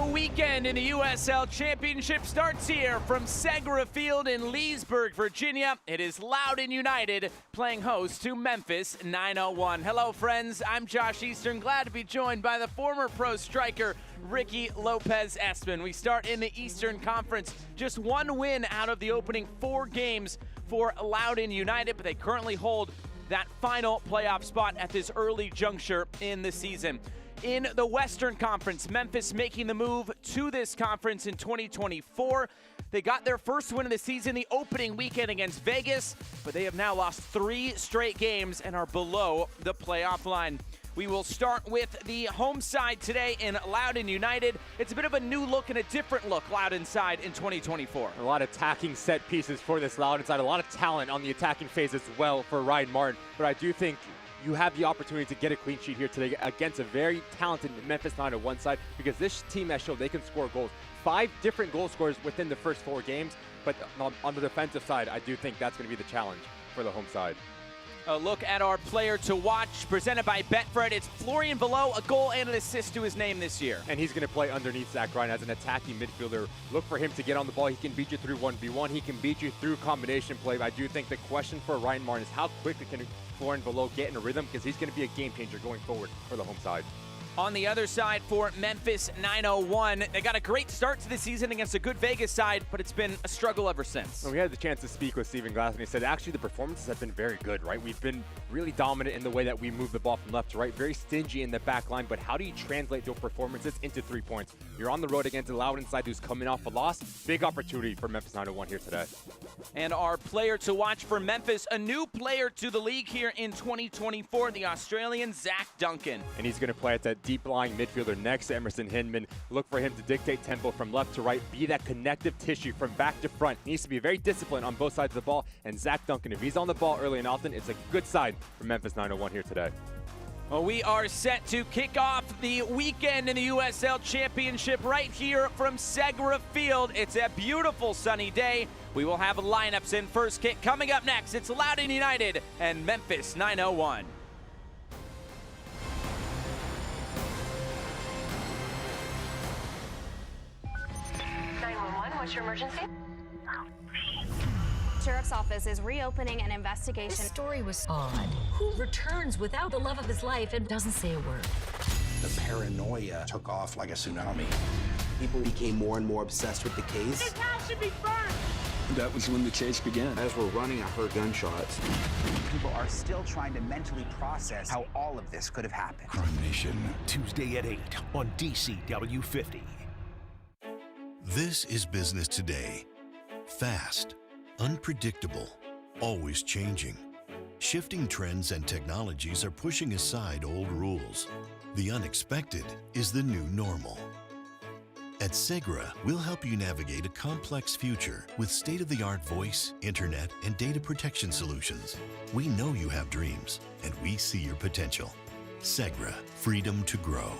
weekend in the USL Championship starts here from Segra Field in Leesburg, Virginia. It is Loudoun United playing host to Memphis 901. Hello, friends. I'm Josh Eastern. Glad to be joined by the former pro striker, Ricky Lopez-Espin. We start in the Eastern Conference. Just one win out of the opening 4 games for Loudoun United, but they currently hold that final playoff spot at this early juncture in the season. In the Western Conference, Memphis making the move to this conference in 2024. They got their first win of the season the opening weekend against Vegas, but they have now lost 3 straight games and are below the playoff line. We will start with the home side today in Loudoun United. It's a bit of a new look and a different look, Loudoun side in 2024. A lot of attacking set pieces for this Loudoun side. A lot of talent on the attacking phase as well for Ryan Martin. But I do think you have the opportunity to get a clean sheet here today against a very talented Memphis 901 side, because this team has shown they can score goals. 5 different goal scorers within the first 4 games, but on the defensive side, I do think that's going to be the challenge for the home side. A look at our player to watch, presented by Betfred. It's Florian Below, a goal and an assist to his name this year. And he's going to play underneath Zach Ryan as an attacking midfielder. Look for him to get on the ball. He can beat you through 1v1. He can beat you through combination play. I do think the question for Ryan Martin is how quickly can Florian Below get in a rhythm, because he's going to be a game changer going forward for the home side. On the other side for Memphis 901, they got a great start to the season against a good Vegas side, but it's been a struggle ever since. When we had the chance to speak with Stephen Glass, and he said actually the performances have been very good, right? We've been really dominant in the way that we move the ball from left to right, very stingy in the back line, but how do you translate those performances into 3 points? You're on the road against a Loudoun side who's coming off a loss. Big opportunity for Memphis 901 here today. And our player to watch for Memphis, a new player to the league here in 2024, the Australian Zach Duncan. And he's going to play at that deep-lying midfielder next to Emerson Hinman. Look for him to dictate tempo from left to right, be that connective tissue from back to front. He needs to be very disciplined on both sides of the ball. And Zach Duncan, if he's on the ball early and often, it's a good side for Memphis 901 here today. Well, we are set to kick off the weekend in the USL Championship right here from Segra Field. It's a beautiful sunny day. We will have lineups in first kick. Coming up next, it's Loudoun United and Memphis 901. 911, what's your emergency? Sheriff's Office is reopening an investigation. This story was odd. Who returns without the love of his life and doesn't say a word? The paranoia took off like a tsunami. People became more and more obsessed with the case. This house should be burned! That was when the chase began. As we're running, I heard gunshots. People are still trying to mentally process how all of this could have happened. Crime Nation, Tuesday at 8 on DCW 50. This is business today. Fast, unpredictable, always changing. Shifting trends and technologies are pushing aside old rules. The unexpected is the new normal. At Segra, we'll help you navigate a complex future with state-of-the-art voice, internet, and data protection solutions. We know you have dreams, and we see your potential. Segra, freedom to grow.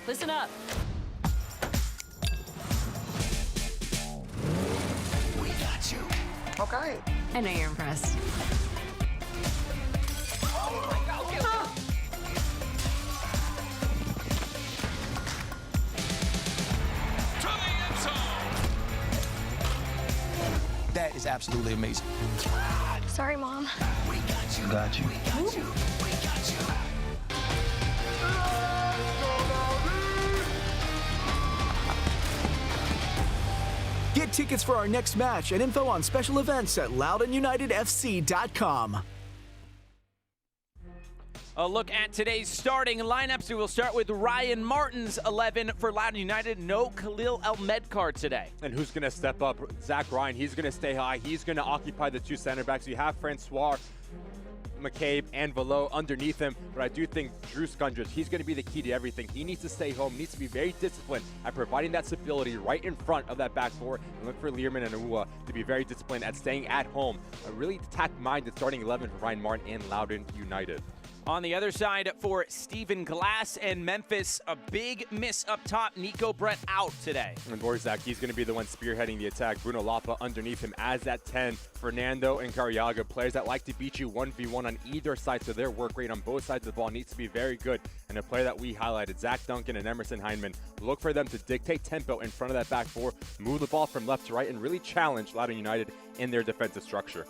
Listen up. We got you. Okay. I know you're impressed. That is absolutely amazing. Sorry, Mom. We got you. Got you. We got you. We got you. Get tickets for our next match and info on special events at LoudounUnitedFC.com. A look at today's starting lineups. We will start with Ryan Martin's 11 for Loudoun United. No Khalil El-Medkar today. And who's going to step up? Zach Ryan. He's going to stay high. He's going to occupy the 2 center backs. You have Francois, McCabe, and Velo underneath him. But I do think Drew Skundrich, he's going to be the key to everything. He needs to stay home. He needs to be very disciplined at providing that stability right in front of that back four. And look for Learman and Awua to be very disciplined at staying at home. A really attack-minded starting 11 for Ryan Martin and Loudoun United. On the other side for Stephen Glass and Memphis, a big miss up top. Nico Brett out today. And Borzak, he's going to be the one spearheading the attack. Bruno Lapa underneath him as that 10. Fernando and Garriaga, players that like to beat you 1v1 on either side, so their work rate on both sides of the ball needs to be very good. And a player that we highlighted, Zach Duncan and Emerson Heineman, look for them to dictate tempo in front of that back four, move the ball from left to right, and really challenge Loudoun United in their defensive structure.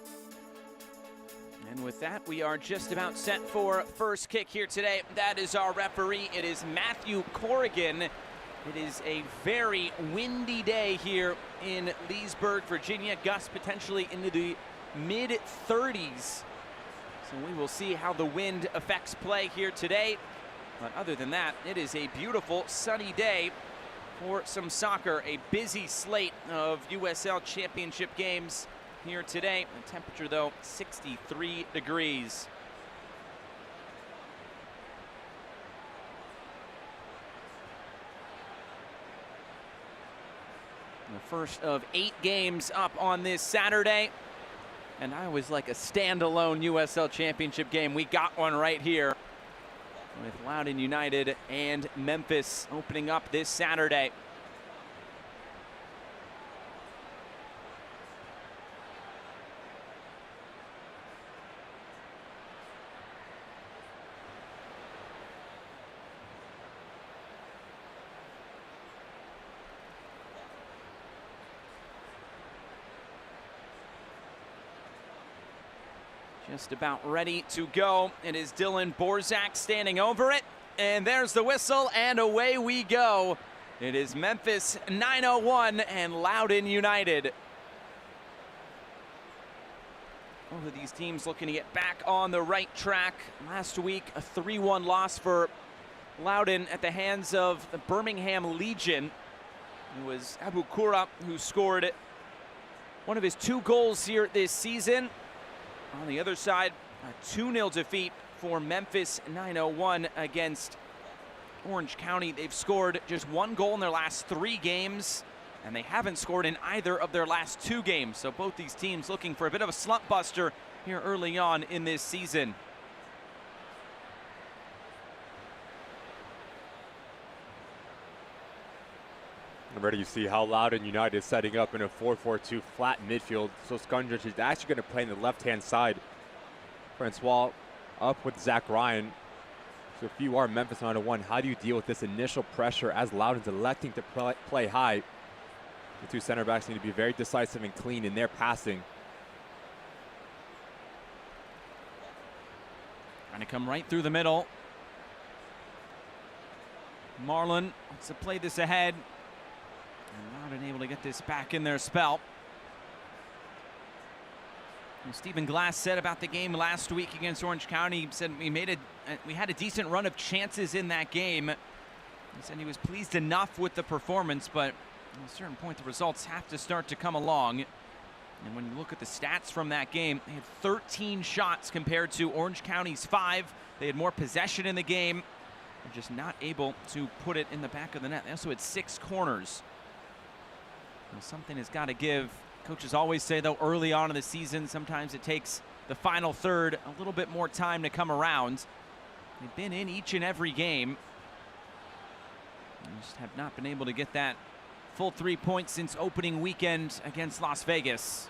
And with that, we are just about set for first kick here today. That is our referee. It is Matthew Corrigan. It is a very windy day here in Leesburg, Virginia. Gusts potentially into the mid-30s. So we will see how the wind affects play here today. But other than that, it is a beautiful sunny day for some soccer. A busy slate of USL Championship games here today. The temperature, though, 63 degrees. The first of 8 games up on this Saturday. And I always like a standalone USL Championship game. We got one right here with Loudoun United and Memphis opening up this Saturday. Just about ready to go. It is Dylan Borzak standing over it. And there's the whistle, and away we go. It is Memphis 901 and Loudoun United. Both of these teams looking to get back on the right track. Last week, a 3-1 loss for Loudoun at the hands of the Birmingham Legion. It was Abu Kura who scored one of his 2 goals here this season. On the other side, a 2-0 defeat for Memphis 901 against Orange County. They've scored just 1 goal in their last 3 games, and they haven't scored in either of their last 2 games. So both these teams looking for a bit of a slump buster here early on in this season. Already you see how Loudoun United is setting up in a 4-4-2 flat midfield. So Skundrich is actually going to play in the left-hand side. Francois up with Zach Ryan. So if you are Memphis 901, how do you deal with this initial pressure as Loudoun's electing to play high? The 2 center backs need to be very decisive and clean in their passing. Trying to come right through the middle. Marlon wants to play this ahead. And Loudoun able to get this back in their spell. And Stephen Glass said about the game last week against Orange County, he said we had a decent run of chances in that game. He said he was pleased enough with the performance, but at a certain point the results have to start to come along. And when you look at the stats from that game, they had 13 shots compared to Orange County's 5. They had more possession in the game. They're just not able to put it in the back of the net. They also had 6 corners. Well, something has got to give. Coaches always say, though, early on in the season, sometimes it takes the final third a little bit more time to come around. They've been in each and every game. They just have not been able to get that full 3 points since opening weekend against Las Vegas.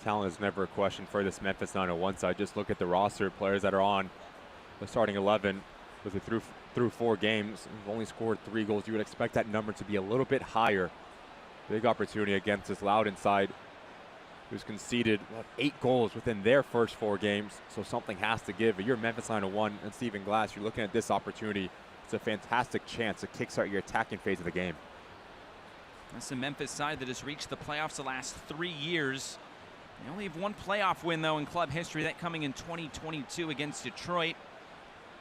Talent is never a question for this Memphis 901 side. Just look at the roster of players that are on the starting 11 with it through 4 games. We've only scored 3 goals. You would expect that number to be a little bit higher. Big opportunity against this Loudoun side, who's conceded 8 goals within their first 4 games. So something has to give. But you're Memphis 901 and Stephen Glass. You're looking at this opportunity. It's a fantastic chance to kickstart your attacking phase of the game. That's the Memphis side that has reached the playoffs the last 3 years. They only have 1 playoff win, though, in club history, that coming in 2022 against Detroit.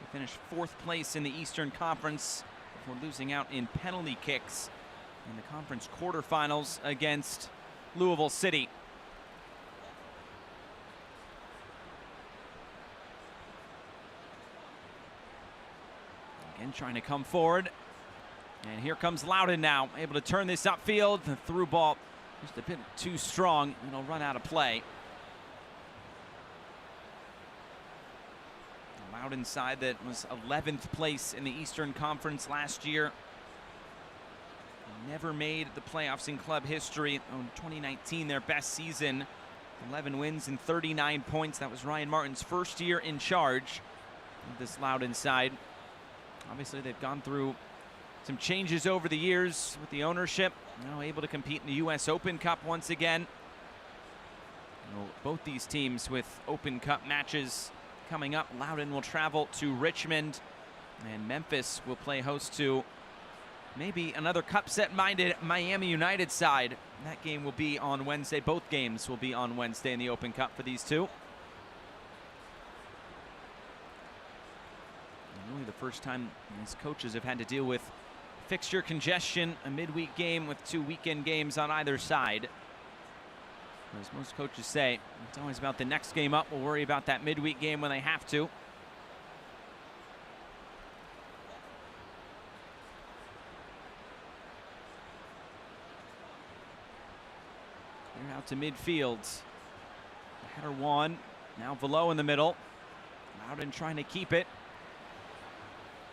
They finished 4th place in the Eastern Conference before losing out in penalty kicks in the conference quarterfinals against Louisville City. Again, trying to come forward. And here comes Loudoun now, able to turn this upfield. The through ball just a bit too strong. It'll run out of play. Loudoun side that was 11th place in the Eastern Conference last year. Never made the playoffs in club history. In 2019, their best season. 11 wins and 39 points. That was Ryan Martin's first year in charge of this Loudoun side. Obviously, they've gone through some changes over the years with the ownership. Now able to compete in the US Open Cup once again. Both these teams with Open Cup matches coming up. Loudoun will travel to Richmond, and Memphis will play host to maybe another cup set-minded Miami United side. That game will be on Wednesday. Both games will be on Wednesday in the Open Cup for these two. And really the first time these coaches have had to deal with fixture congestion, a midweek game with 2 weekend games on either side. As most coaches say, it's always about the next game up. We'll worry about that midweek game when they have to. Clear out to midfield. The header won. Now Velo in the middle. Loudoun trying to keep it.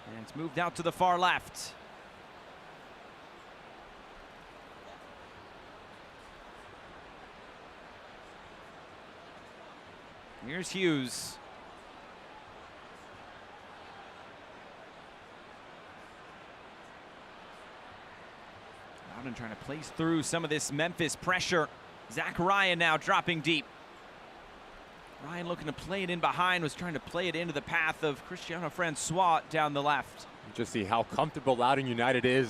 And it's moved out to the far left. Here's Hughes. Loudoun trying to place through some of this Memphis pressure. Zach Ryan now dropping deep. Ryan looking to play it in behind, was trying to play it into the path of Cristiano Francois down the left. Just see how comfortable Loudoun United is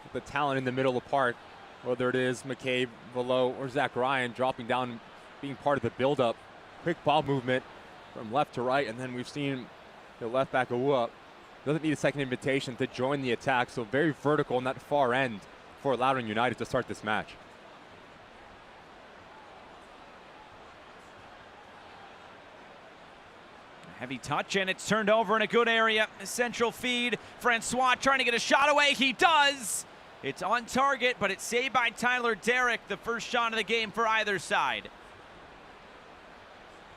with the talent in the middle of the park. Whether it is McCabe, Velo, or Zach Ryan dropping down, being part of the build-up. Quick ball movement from left to right, and then we've seen the left back Awua doesn't need a second invitation to join the attack, so very vertical in that far end for Loudoun United to start this match. Heavy touch, and it's turned over in a good area. A central feed. Francois trying to get a shot away. He does. It's on target, but it's saved by Tyler Derrick, the first shot of the game for either side.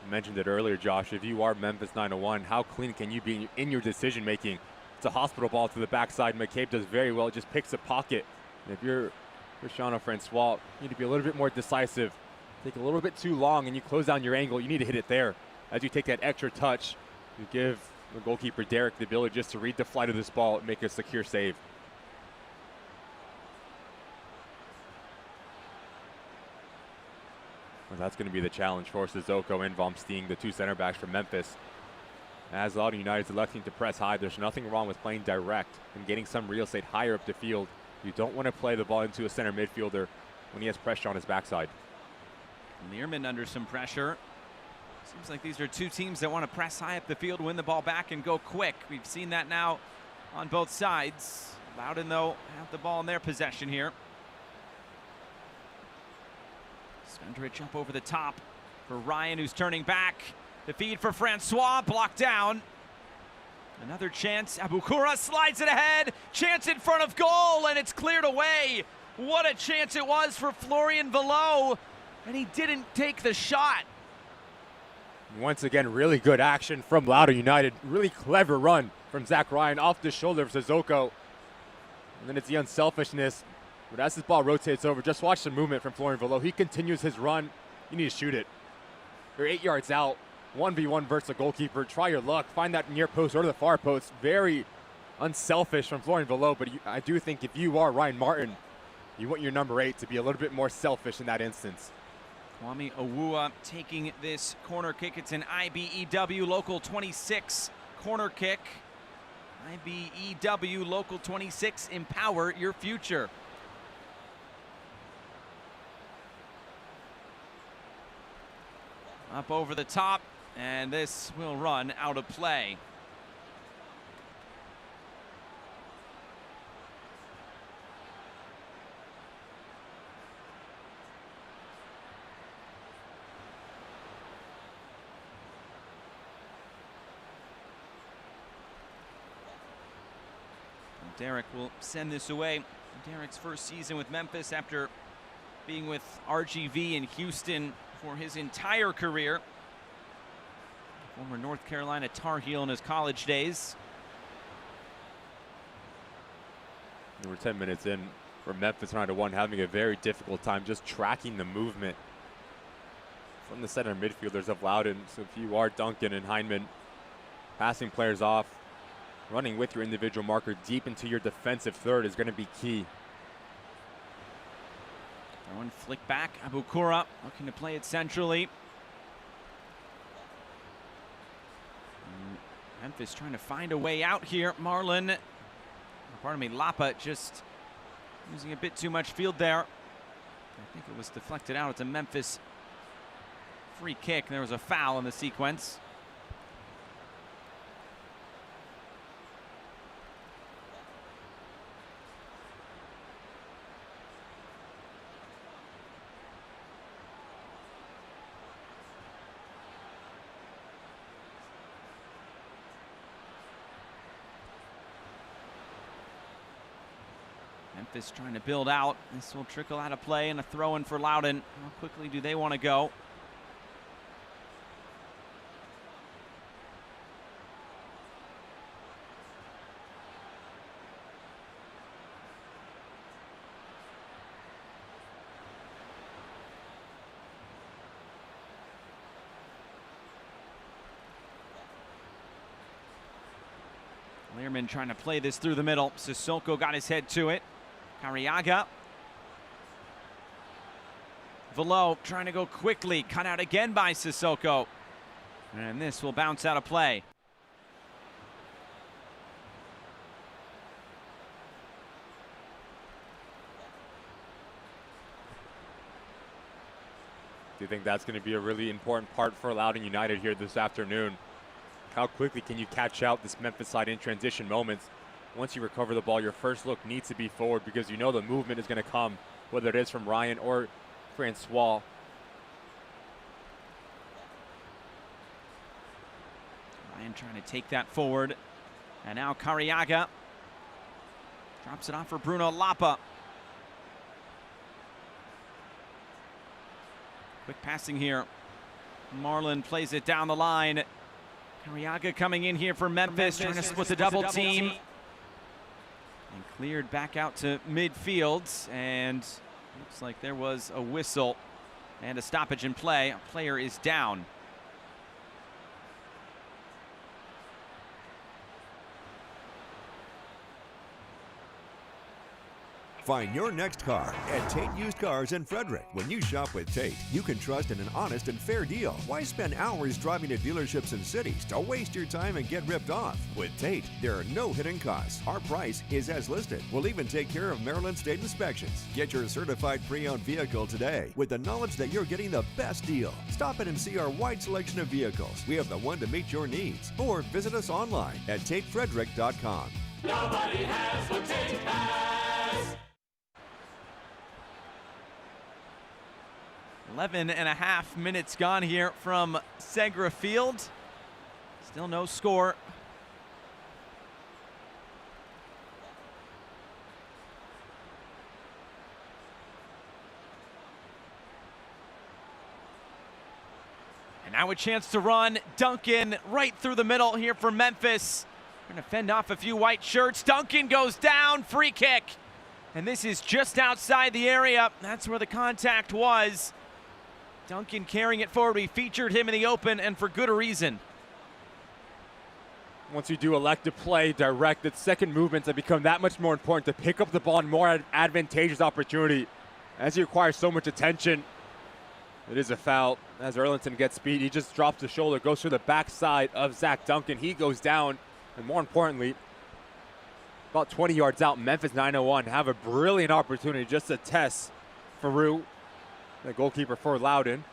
You mentioned it earlier, Josh. If you are Memphis 901, how clean can you be in your decision making? It's a hospital ball to the backside. McCabe does very well. It just picks a pocket. And if you're Cristiano Francois, you need to be a little bit more decisive. Take a little bit too long and you close down your angle. You need to hit it there. As you take that extra touch, you give the goalkeeper Derrick the ability just to read the flight of this ball and make a secure save. Well, that's going to be the challenge for Sissoko and Vom Steen, the two center backs from Memphis. As Loudoun United is electing to press high, there's nothing wrong with playing direct and getting some real estate higher up the field. You don't want to play the ball into a center midfielder when he has pressure on his backside. Learman under some pressure. Seems like these are two teams that want to press high up the field, win the ball back, and go quick. We've seen that now on both sides. Loudoun, though, have the ball in their possession here. Svendrich up over the top for Ryan, who's turning back. The feed for Francois, blocked down. Another chance. Abukura slides it ahead. Chance in front of goal, and it's cleared away. What a chance it was for Florian Velo, and he didn't take the shot. Once again, really good action from Loudoun United. Really clever run from Zach Ryan off the shoulder of Sissoko. And then it's the unselfishness. But as this ball rotates over, just watch the movement from Florian Velo. He continues his run. You need to shoot it. You're 8 yards out. 1v1 versus the goalkeeper. Try your luck. Find that near post or the far post. Very unselfish from Florian Velo. But I do think if you are Ryan Martin, you want your number 8 to be a little bit more selfish in that instance. Kwame Awua taking this corner kick. It's an IBEW Local 26 corner kick. IBEW Local 26, empower your future. Up over the top, and this will run out of play. Derrick will send this away. Derrick's first season with Memphis after being with RGV in Houston for his entire career. Former North Carolina Tar Heel in his college days. We're 10 minutes in for Memphis 9-1, having a very difficult time just tracking the movement from the center midfielders of Loudoun. So if you are Duncan and Heineman, passing players off, running with your individual marker deep into your defensive third is going to be key. Throwing flick back, Abukura looking to play it centrally. Memphis trying to find a way out here. Lapa just using a bit too much field there. I think it was deflected out. It's a Memphis free kick. There was a foul in the sequence. Memphis trying to build out. This will trickle out of play and a throw in for Loudoun. How quickly do they want to go? Learman trying to play this through the middle. Sissoko got his head to it. Cariaga. Velo trying to go quickly. Cut out again by Sissoko. And this will bounce out of play. Do you think that's going to be a really important part for Loudoun United here this afternoon? How quickly can you catch out this Memphis side in transition moments? Once you recover the ball, your first look needs to be forward because you know the movement is going to come, whether it is from Ryan or Francois. Ryan trying to take that forward. And now Cariaga drops it off for Bruno Lapa. Quick passing here. Marlon plays it down the line. Cariaga coming in here for Memphis, trying to split the double team. And cleared back out to midfield, and looks like there was a whistle and a stoppage in play. A player is down. Find your next car at Tate Used Cars in Frederick. When you shop with Tate, you can trust in an honest and fair deal. Why spend hours driving to dealerships and cities to waste your time and get ripped off? With Tate, there are no hidden costs. Our price is as listed. We'll even take care of Maryland State inspections. Get your certified pre-owned vehicle today with the knowledge that you're getting the best deal. Stop in and see our wide selection of vehicles. We have the one to meet your needs. Or visit us online at TateFrederick.com. Nobody has what Tate has. 11.5 minutes gone here from Segra Field. Still no score. And now a chance to run. Duncan right through the middle here for Memphis. Trying to fend off a few white shirts. Duncan goes down, free kick. And this is just outside the area. That's where the contact was. Duncan carrying it forward. We featured him in the open, and for good reason. Once you do elect to play direct, the second movements have become that much more important to pick up the ball in more advantageous opportunity. As he acquires so much attention, it is a foul. As Erlinson gets speed, he just drops the shoulder, goes through the backside of Zach Duncan. He goes down, and more importantly, about 20 yards out, Memphis 9-1 have a brilliant opportunity just to test Farouk, the goalkeeper for Loudoun.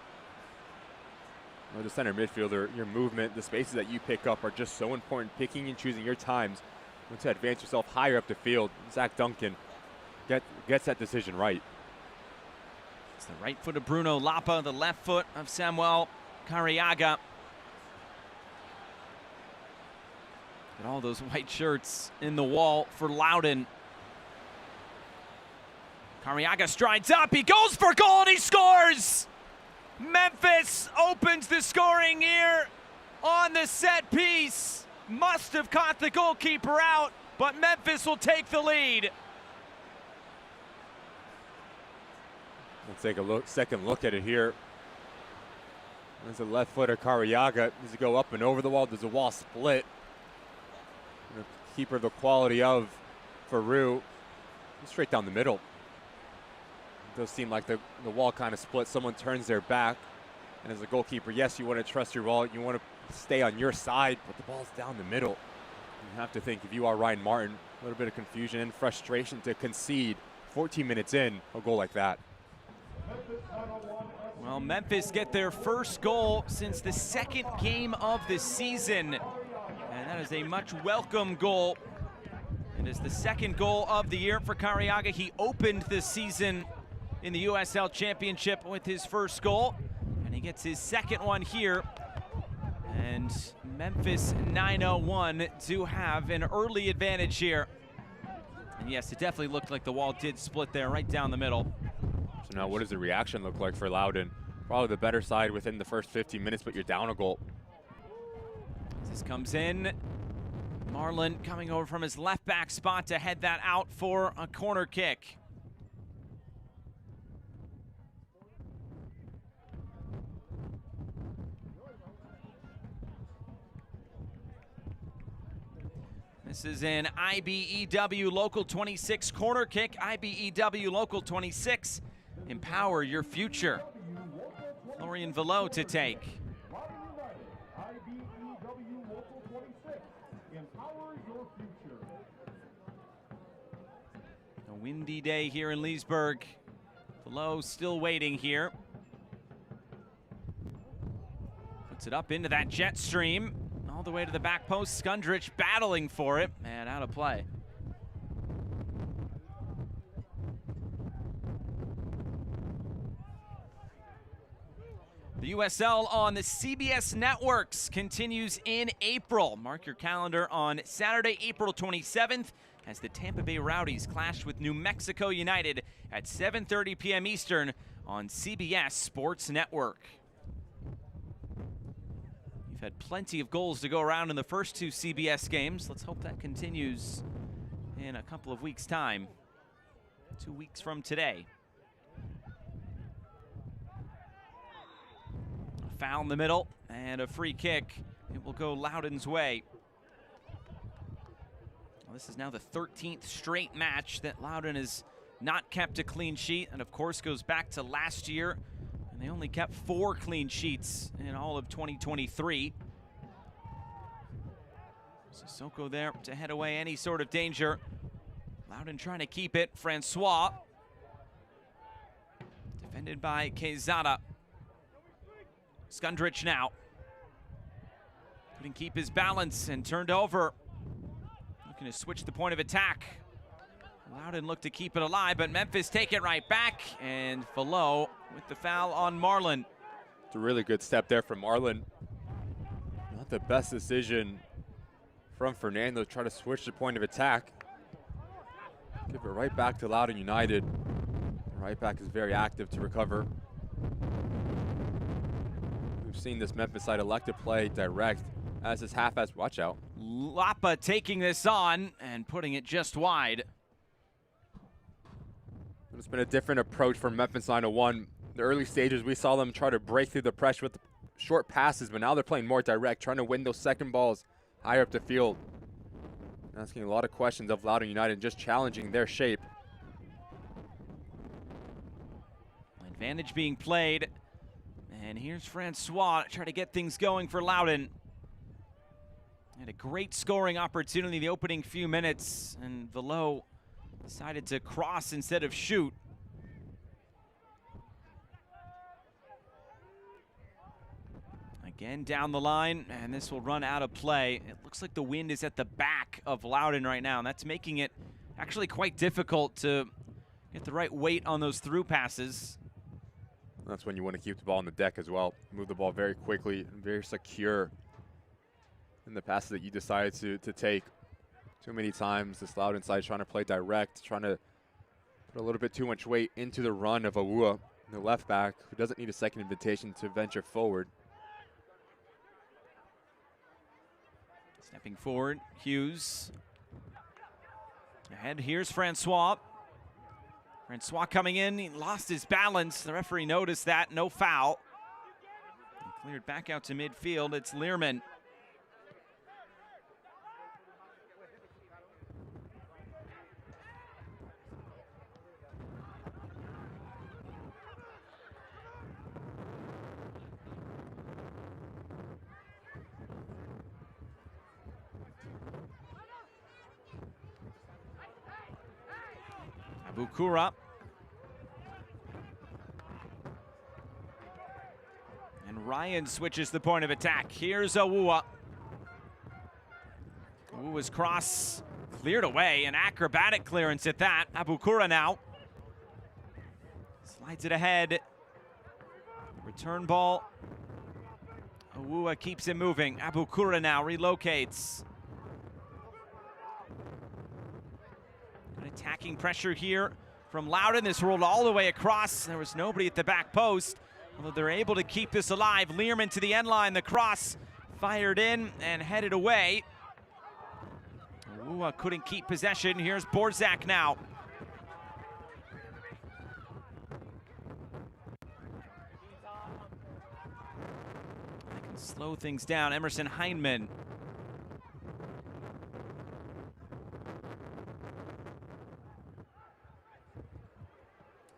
Or the center midfielder, your movement, the spaces that you pick up are just so important. Picking and choosing your times when to advance yourself higher up the field. Zach Duncan gets that decision right. It's the right foot of Bruno Lapa, the left foot of Samuel Cariaga. Get all those white shirts in the wall for Loudoun. Cariaga strides up, he goes for goal and he scores! Memphis opens the scoring here on the set piece. Must have caught the goalkeeper out, but Memphis will take the lead. Let's take a second look at it here. There's a left footer, Cariaga. Does he go up and over the wall? Does the wall split? And the keeper the quality of Faru. Straight down the middle. It does seem like the wall kind of split. Someone turns their back. And as a goalkeeper, yes, you want to trust your wall. You want to stay on your side, but the ball's down the middle. You have to think, if you are Ryan Martin, a little bit of confusion and frustration to concede 14 minutes in a goal like that. Well, Memphis get their first goal since the second game of the season. And that is a much welcome goal. It is the second goal of the year for Cariaga. He opened the season in the USL Championship with his first goal. And he gets his second one here. And Memphis 901 do have an early advantage here. And yes, it definitely looked like the wall did split there right down the middle. So now what does the reaction look like for Loudoun? Probably the better side within the first 15 minutes, but you're down a goal. This comes in. Marlon coming over from his left back spot to head that out for a corner kick. This is an IBEW Local 26 corner kick. IBEW Local 26. Empower your future. Florian Velo to take. A windy day here in Leesburg. Velo still waiting here. Puts it up into that jet stream. All the way to the back post. Skundrich battling for it and out of play. The USL on the CBS networks continues in April. Mark your calendar on Saturday, April 27th, as the Tampa Bay Rowdies clash with New Mexico United at 7:30 p.m. Eastern on CBS Sports Network. You've had plenty of goals to go around in the first two CBS games. Let's hope that continues in a couple of weeks' time. 2 weeks from today. A foul in the middle and a free kick. It will go Loudoun's way. Well, this is now the 13th straight match that Loudoun has not kept a clean sheet, and of course goes back to last year. And they only kept 4 clean sheets in all of 2023. Sissoko there to head away any sort of danger. Loudoun trying to keep it. Francois. Defended by Quezada. Skundrich now. Couldn't keep his balance and turned over. Looking to switch the point of attack. Loudoun looked to keep it alive, but Memphis take it right back. And Velo with the foul on Marlon. It's a really good step there from Marlon. Not the best decision from Fernando to try to switch the point of attack. Give it right back to Loudoun United. The right back is very active to recover. We've seen this Memphis side elect to play direct as this half-ass. Watch out. Lapa taking this on and putting it just wide. It's been a different approach from Memphis 901. The early stages, we saw them try to break through the pressure with the short passes, but now they're playing more direct, trying to win those second balls higher up the field. Asking a lot of questions of Loudoun United, just challenging their shape. Advantage being played. And here's Francois trying to get things going for Loudoun. Had a great scoring opportunity the opening few minutes, and Velo decided to cross instead of shoot. Again down the line, and this will run out of play. It looks like the wind is at the back of Loudoun right now, and that's making it actually quite difficult to get the right weight on those through passes. That's when you want to keep the ball on the deck as well. Move the ball very quickly and very secure in the passes that you decide to take. Too many times this Loudoun side is trying to play direct, trying to put a little bit too much weight into the run of Awua, the left back, who doesn't need a second invitation to venture forward. Stepping forward, Hughes. Ahead, here's Francois. Francois coming in, he lost his balance. The referee noticed that, no foul. And cleared back out to midfield, it's Learman. Bukura. And Ryan switches the point of attack. Here's Awuah. Awuah's cross cleared away, an acrobatic clearance at that. Abukura now. Slides it ahead. Return ball. Awuah keeps it moving. Abukura now relocates. Attacking pressure here from Loudoun. This rolled all the way across. There was nobody at the back post. Although they're able to keep this alive. Learman to the end line. The cross fired in and headed away. Awuah couldn't keep possession. Here's Borzak now. They can slow things down. Emerson Heineman.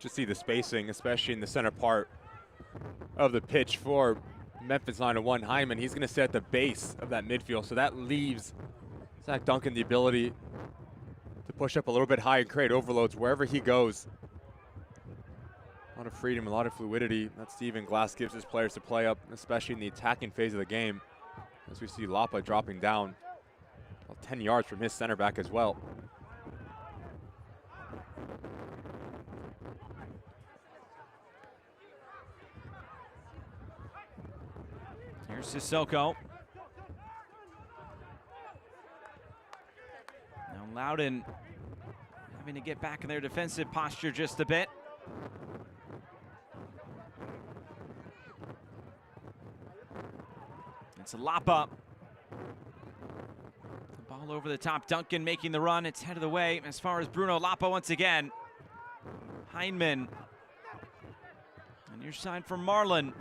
Just see the spacing, especially in the center part of the pitch for Memphis 9-1. Hyman, he's going to sit at the base of that midfield, so that leaves Zach Duncan the ability to push up a little bit high and create overloads wherever he goes. A lot of freedom, a lot of fluidity that Stephen Glass gives his players to play up, especially in the attacking phase of the game. As we see Lapa dropping down about 10 yards from his center back as well. Here's Sissoko. Now Loudoun having to get back in their defensive posture just a bit. It's Lapa. The ball over the top. Duncan making the run. It's headed away as far as Bruno Lapa once again. Heineman. On your side for Marlin.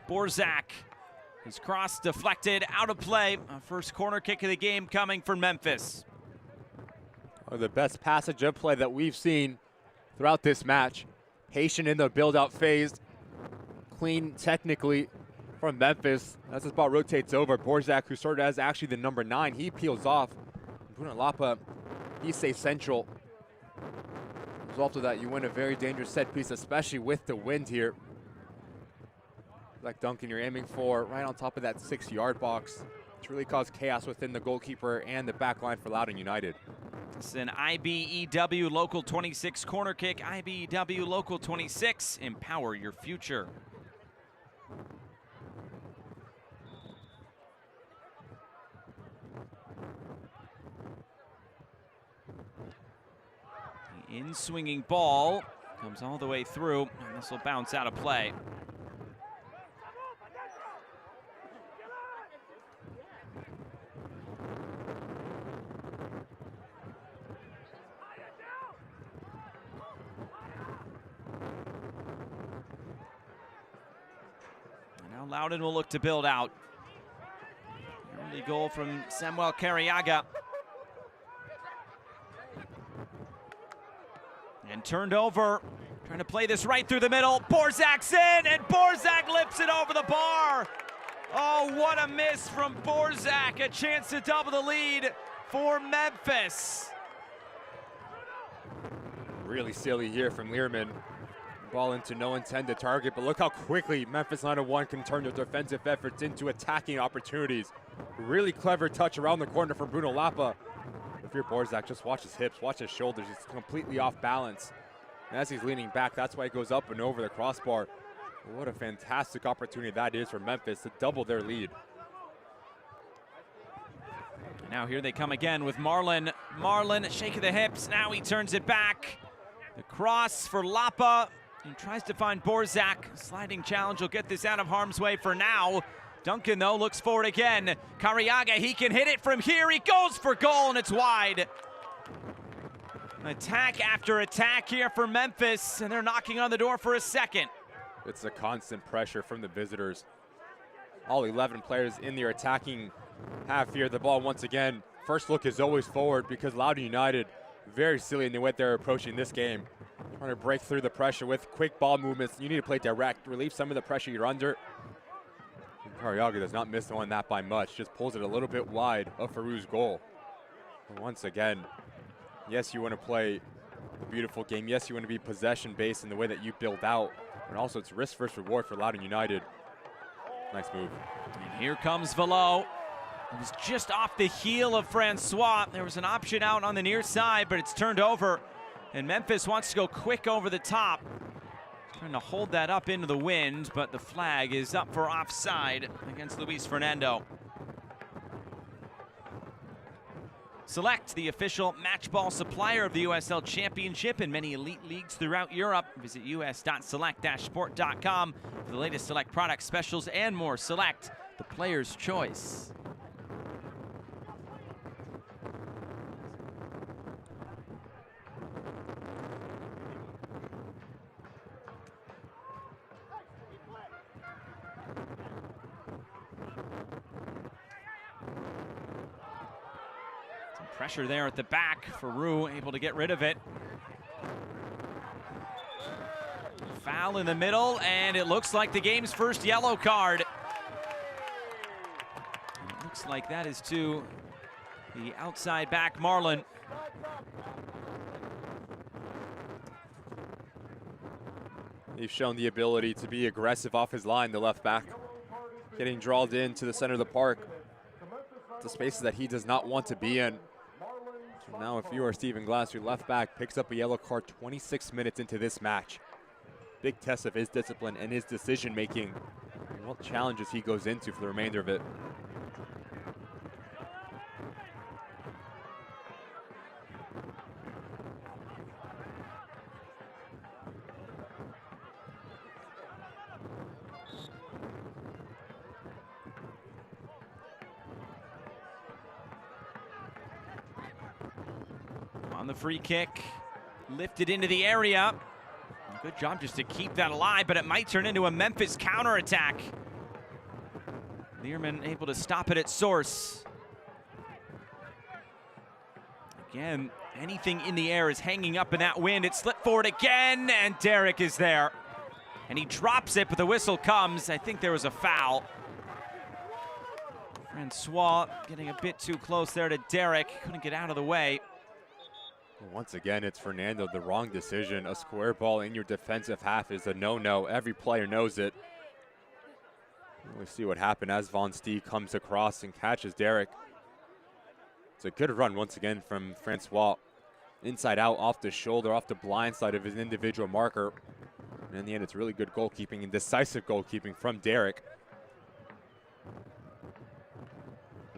Borzak. His cross deflected, out of play. First corner kick of the game coming for Memphis. The best passage of play that we've seen throughout this match. Haitian in the build-out phase. Clean technically from Memphis. As this ball rotates over, Borzak, who started as actually the number 9, he peels off. Bruno Lapa, he stays central. As a result of that, you win a very dangerous set piece, especially with the wind here. Like Duncan, you're aiming for right on top of that 6-yard box to really cause chaos within the goalkeeper and the back line for Loudoun United. It's an IBEW Local 26 corner kick. IBEW Local 26, empower your future. The in-swinging ball comes all the way through, and this will bounce out of play. Loudoun will look to build out. Early goal from Samuel Carriaga. And turned over, trying to play this right through the middle. Borzak's in, and Borzak lifts it over the bar. Oh, what a miss from Borzak. A chance to double the lead for Memphis. Really silly here from Learman. Ball into no intended target, but look how quickly Memphis 9-1 can turn their defensive efforts into attacking opportunities. Really clever touch around the corner from Bruno Lapa. If you're Borzak, just watch his hips, watch his shoulders. He's completely off balance. And as he's leaning back, that's why he goes up and over the crossbar. What a fantastic opportunity that is for Memphis to double their lead. And now here they come again with Marlin. Marlin, a shake of the hips. Now he turns it back. The cross for Lapa. He tries to find Borzak. Sliding challenge will get this out of harm's way for now. Duncan, though, looks for it again. Carriaga, he can hit it from here. He goes for goal, and it's wide. Attack after attack here for Memphis, and they're knocking on the door for a second. It's a constant pressure from the visitors. All 11 players in their attacking half here. The ball once again, first look is always forward because Loudoun United, very silly in the way they're approaching this game. Trying to break through the pressure with quick ball movements. You need to play direct, relieve some of the pressure you're under. Carriaga does not miss on that by much, just pulls it a little bit wide of Farou's goal. And once again, yes, you want to play a beautiful game. Yes, you want to be possession-based in the way that you build out. And also, it's risk versus reward for Loudoun United. Nice move. And here comes Velo. It was just off the heel of Francois. There was an option out on the near side, but it's turned over. And Memphis wants to go quick over the top. Trying to hold that up into the wind, but the flag is up for offside against Luis Fernando. Select, the official match ball supplier of the USL Championship and many elite leagues throughout Europe. Visit us.select-sport.com for the latest Select product specials and more. Select, the player's choice. Pressure there at the back. Farou able to get rid of it. Foul in the middle, and it looks like the game's first yellow card. And it looks like that is to the outside back, Marlon. He's shown the ability to be aggressive off his line, the left back. Getting drawn into the center of the park. The spaces that he does not want to be in. So now if you are Stephen Glass, your left back picks up a yellow card 26 minutes into this match. Big test of his discipline and his decision making and what challenges he goes into for the remainder of it. On the free kick, lifted into the area. Good job just to keep that alive, but it might turn into a Memphis counterattack. Learman able to stop it at source. Again, anything in the air is hanging up in that wind. It slipped forward again, and Derek is there. And he drops it, but the whistle comes. I think there was a foul. Francois getting a bit too close there to Derek. Couldn't get out of the way. Once again, it's Fernando, the wrong decision. A square ball in your defensive half is a no-no. Every player knows it. We'll see what happened as Von Stee comes across and catches Derek. It's a good run once again from Francois. Inside out, off the shoulder, off the blind side of his individual marker. And in the end, it's really good goalkeeping and decisive goalkeeping from Derek.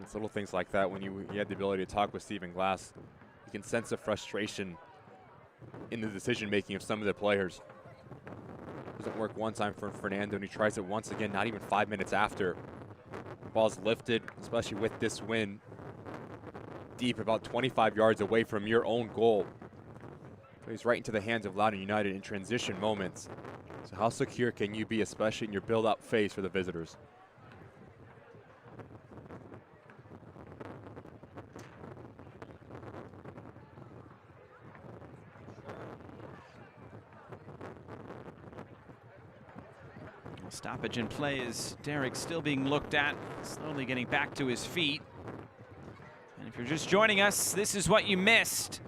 It's little things like that when you had the ability to talk with Stephen Glass. You can sense the frustration in the decision-making of some of the players. Doesn't work one time for Fernando, and he tries it once again, not even 5 minutes after. The ball's lifted, especially with this wind, deep, about 25 yards away from your own goal. Plays right into the hands of Loudoun United in transition moments. So how secure can you be, especially in your build-up phase for the visitors? Stoppage in play as Derek still being looked at, slowly getting back to his feet. And if you're just joining us, this is what you missed.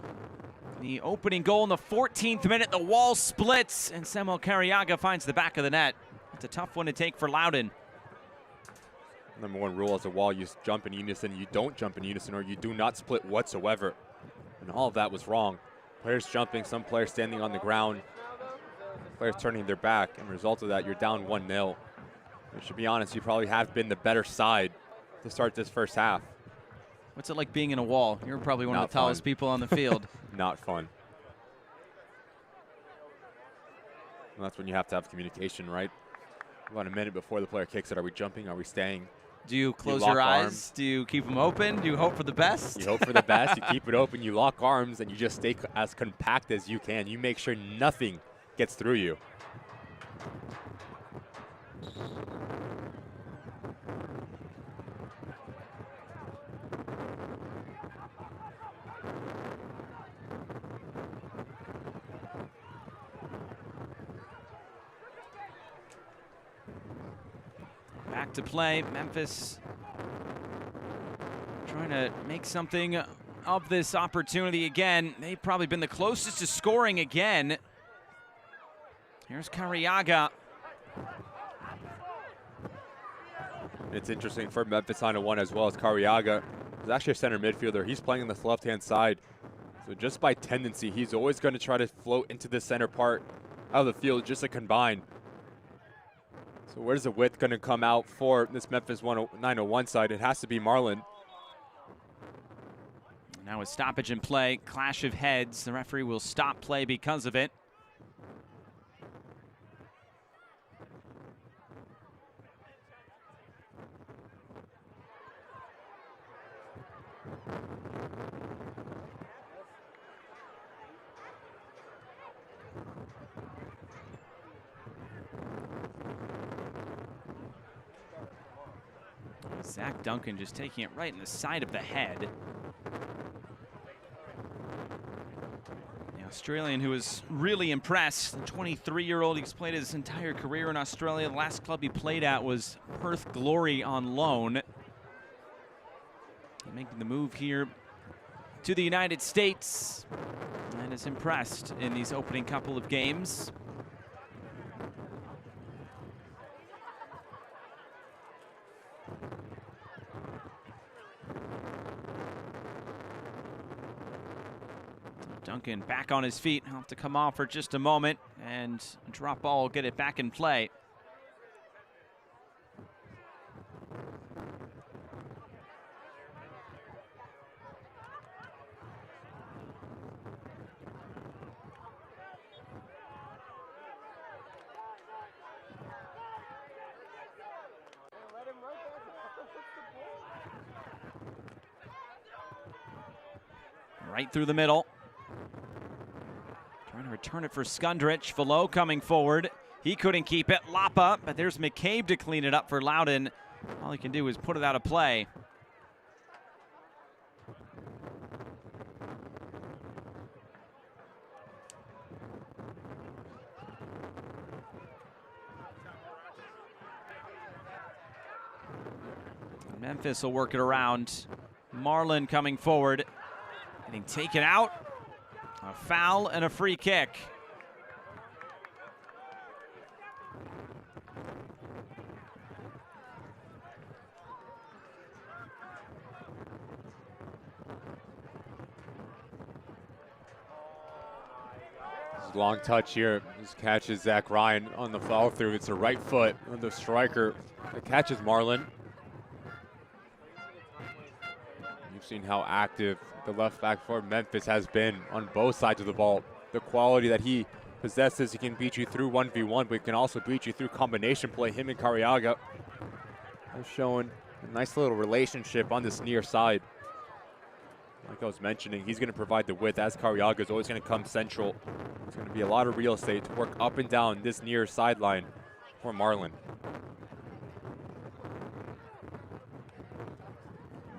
The opening goal in the 14th minute, the wall splits, and Samuel Carriaga finds the back of the net. It's a tough one to take for Loudoun. Number one rule as a wall, you jump in unison, you don't jump in unison, or you do not split whatsoever. And all of that was wrong. Players jumping, some players standing on the ground. Players turning their back, and as a result of that, you're down 1-0. We should be honest, you probably have been the better side to start this first half. What's it like being in a wall? You're probably one of the tallest people on the field. Not fun. Well, that's when you have to have communication, right? About a minute before the player kicks it. Are we jumping? Are we staying? Do you close your eyes? Arms. Do you keep them open? Do you hope for the best? You hope for the best. You keep it open. You lock arms, and you just stay as compact as you can. You make sure nothing gets through you. Back to play. Memphis trying to make something of this opportunity again. They've probably been the closest to scoring again. Here's Carriaga. It's interesting for Memphis 901 as well as Carriaga. He's actually a center midfielder. He's playing on this left-hand side. So just by tendency, he's always going to try to float into the center part of the field just to combine. So where's the width going to come out for this Memphis 901 side? It has to be Marlon. Now a stoppage in play, clash of heads. The referee will stop play because of it. Zach Duncan just taking it right in the side of the head. The Australian who was really impressed. The 23-year-old, he's played his entire career in Australia. The last club he played at was Perth Glory on loan. Making the move here to the United States and is impressed in these opening couple of games. Duncan back on his feet. He'll have to come off for just a moment, and a drop ball will get it back in play. Right through the middle. Trying to return it for Skundrich. Velo coming forward. He couldn't keep it. Lapa, but there's McCabe to clean it up for Loudoun. All he can do is put it out of play. Memphis will work it around. Marlon coming forward. Getting taken out. A foul and a free kick. Long touch here. This catches Zach Ryan on the follow through. It's a right foot on the striker. It catches Marlon. You've seen how active the left back for Memphis has been on both sides of the ball. The quality that he possesses, he can beat you through 1v1, but he can also beat you through combination play. Him and Carriaga are showing a nice little relationship on this near side. Like I was mentioning, he's going to provide the width as Carriaga is always going to come central. There's going to be a lot of real estate to work up and down this near sideline for Marlon.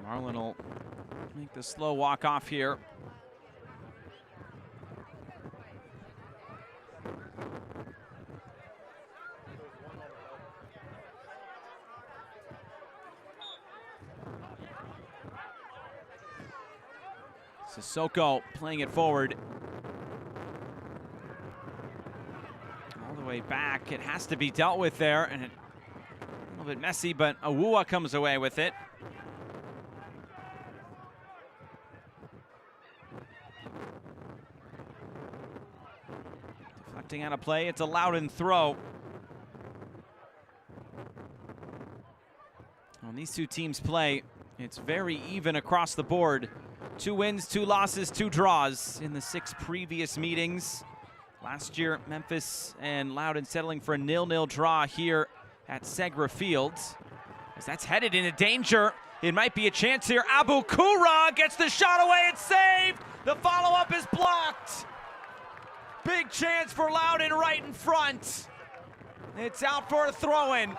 Marlon will make the slow walk off here. Sissoko playing it forward. All the way back. It has to be dealt with there, and a little bit messy, but Awua comes away with it. Deflecting out of play, it's a Loudoun throw. When these two teams play, it's very even across the board. 2 wins, 2 losses, 2 draws in the 6 previous meetings. Last year, Memphis and Loudoun settling for a 0-0 draw here at Segra Field. As that's headed into danger. It might be a chance here. Abu Kura gets the shot away. It's saved. The follow-up is blocked. Big chance for Loudoun right in front. It's out for a throw-in.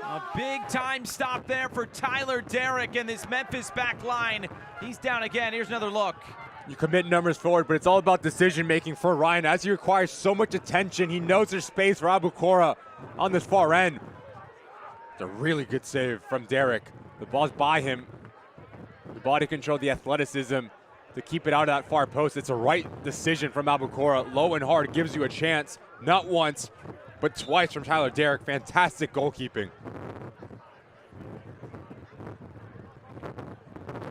A big-time stop there for Tyler Derrick and this Memphis back line. He's down again. Here's another look. You commit numbers forward, but it's all about decision-making for Ryan. As he requires so much attention, he knows there's space for Abu Kura on this far end. It's a really good save from Derrick. The ball's by him. The body control, the athleticism to keep it out of that far post. It's a right decision from Abu Kura. Low and hard gives you a chance, not once, but twice from Tyler Derrick. Fantastic goalkeeping.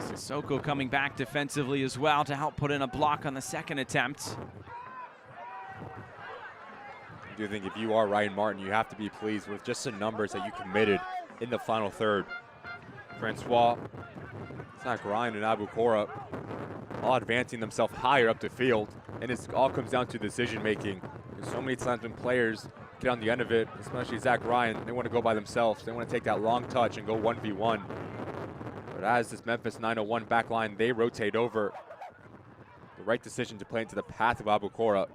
Sissoko coming back defensively as well to help put in a block on the second attempt. I do think if you are Ryan Martin, you have to be pleased with just the numbers that you committed in the final third. Francois, Zach Ryan, and Abu Kura all advancing themselves higher up the field, and it all comes down to decision making. There's so many times when players get on the end of it, especially Zach Ryan, they want to go by themselves. They want to take that long touch and go 1v1. But as this Memphis 901 back line, they rotate over. The right decision to play into the path of Abu Kura.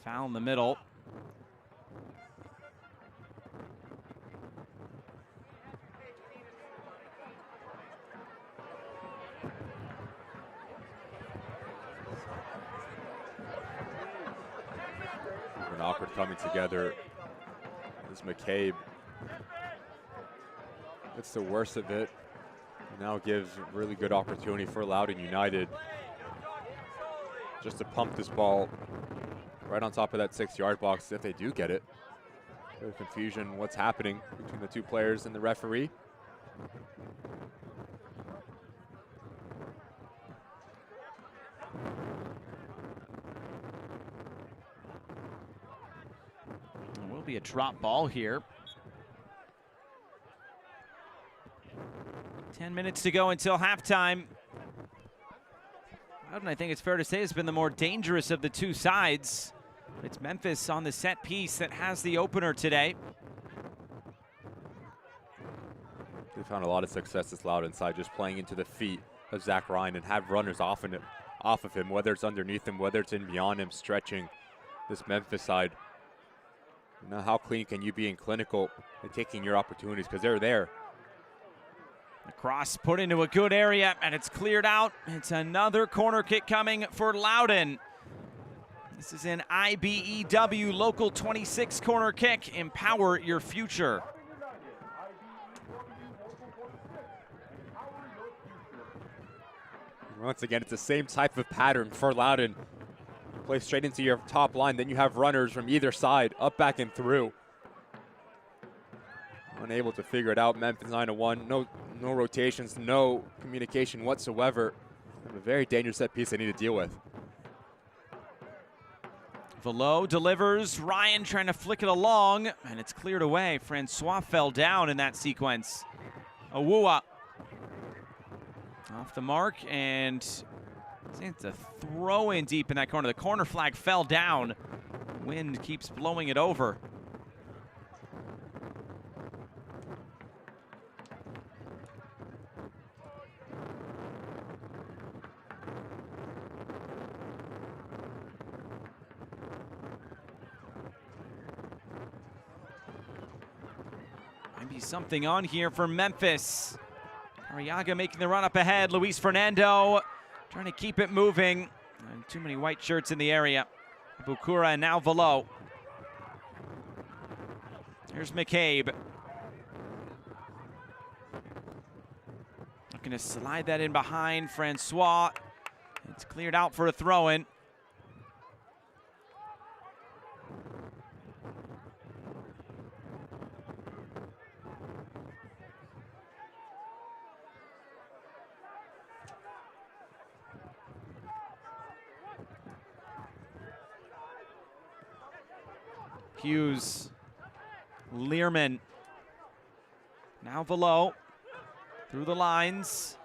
Foul in the middle. An awkward coming together. This McCabe gets the worst of it. Now gives a really good opportunity for Loudoun United just to pump this ball right on top of that 6-yard box if they do get it. There's confusion what's happening between the two players and the referee. It will be a drop ball here. 10 minutes to go until halftime. Loudoun, I think it's fair to say, has been the more dangerous of the two sides. It's Memphis on the set piece that has the opener today. They found a lot of success this Loudoun side just playing into the feet of Zach Ryan and have runners off of him, whether it's underneath him, whether it's in beyond him, stretching this Memphis side. Now, how clean can you be and clinical and taking your opportunities, because they're there. The cross put into a good area, and it's cleared out. It's another corner kick coming for Loudoun. This is an IBEW Local 26 corner kick. Empower your future. Once again, it's the same type of pattern for Loudoun. Play straight into your top line, then you have runners from either side, up, back, and through. Unable to figure it out. Memphis 901, no rotations, no communication whatsoever. A very dangerous set piece they need to deal with. Velo delivers. Ryan trying to flick it along, and it's cleared away. Francois fell down in that sequence. Awua off the mark, and it's a throw in deep in that corner. The corner flag fell down. Wind keeps blowing it over. Might be something on here for Memphis. Arriaga making the run up ahead. Luis Fernando trying to keep it moving. And too many white shirts in the area. Bukura and now Velo. Here's McCabe. Looking to slide that in behind Francois. It's cleared out for a throw-in. Hughes, Learman, now Velo, through the lines.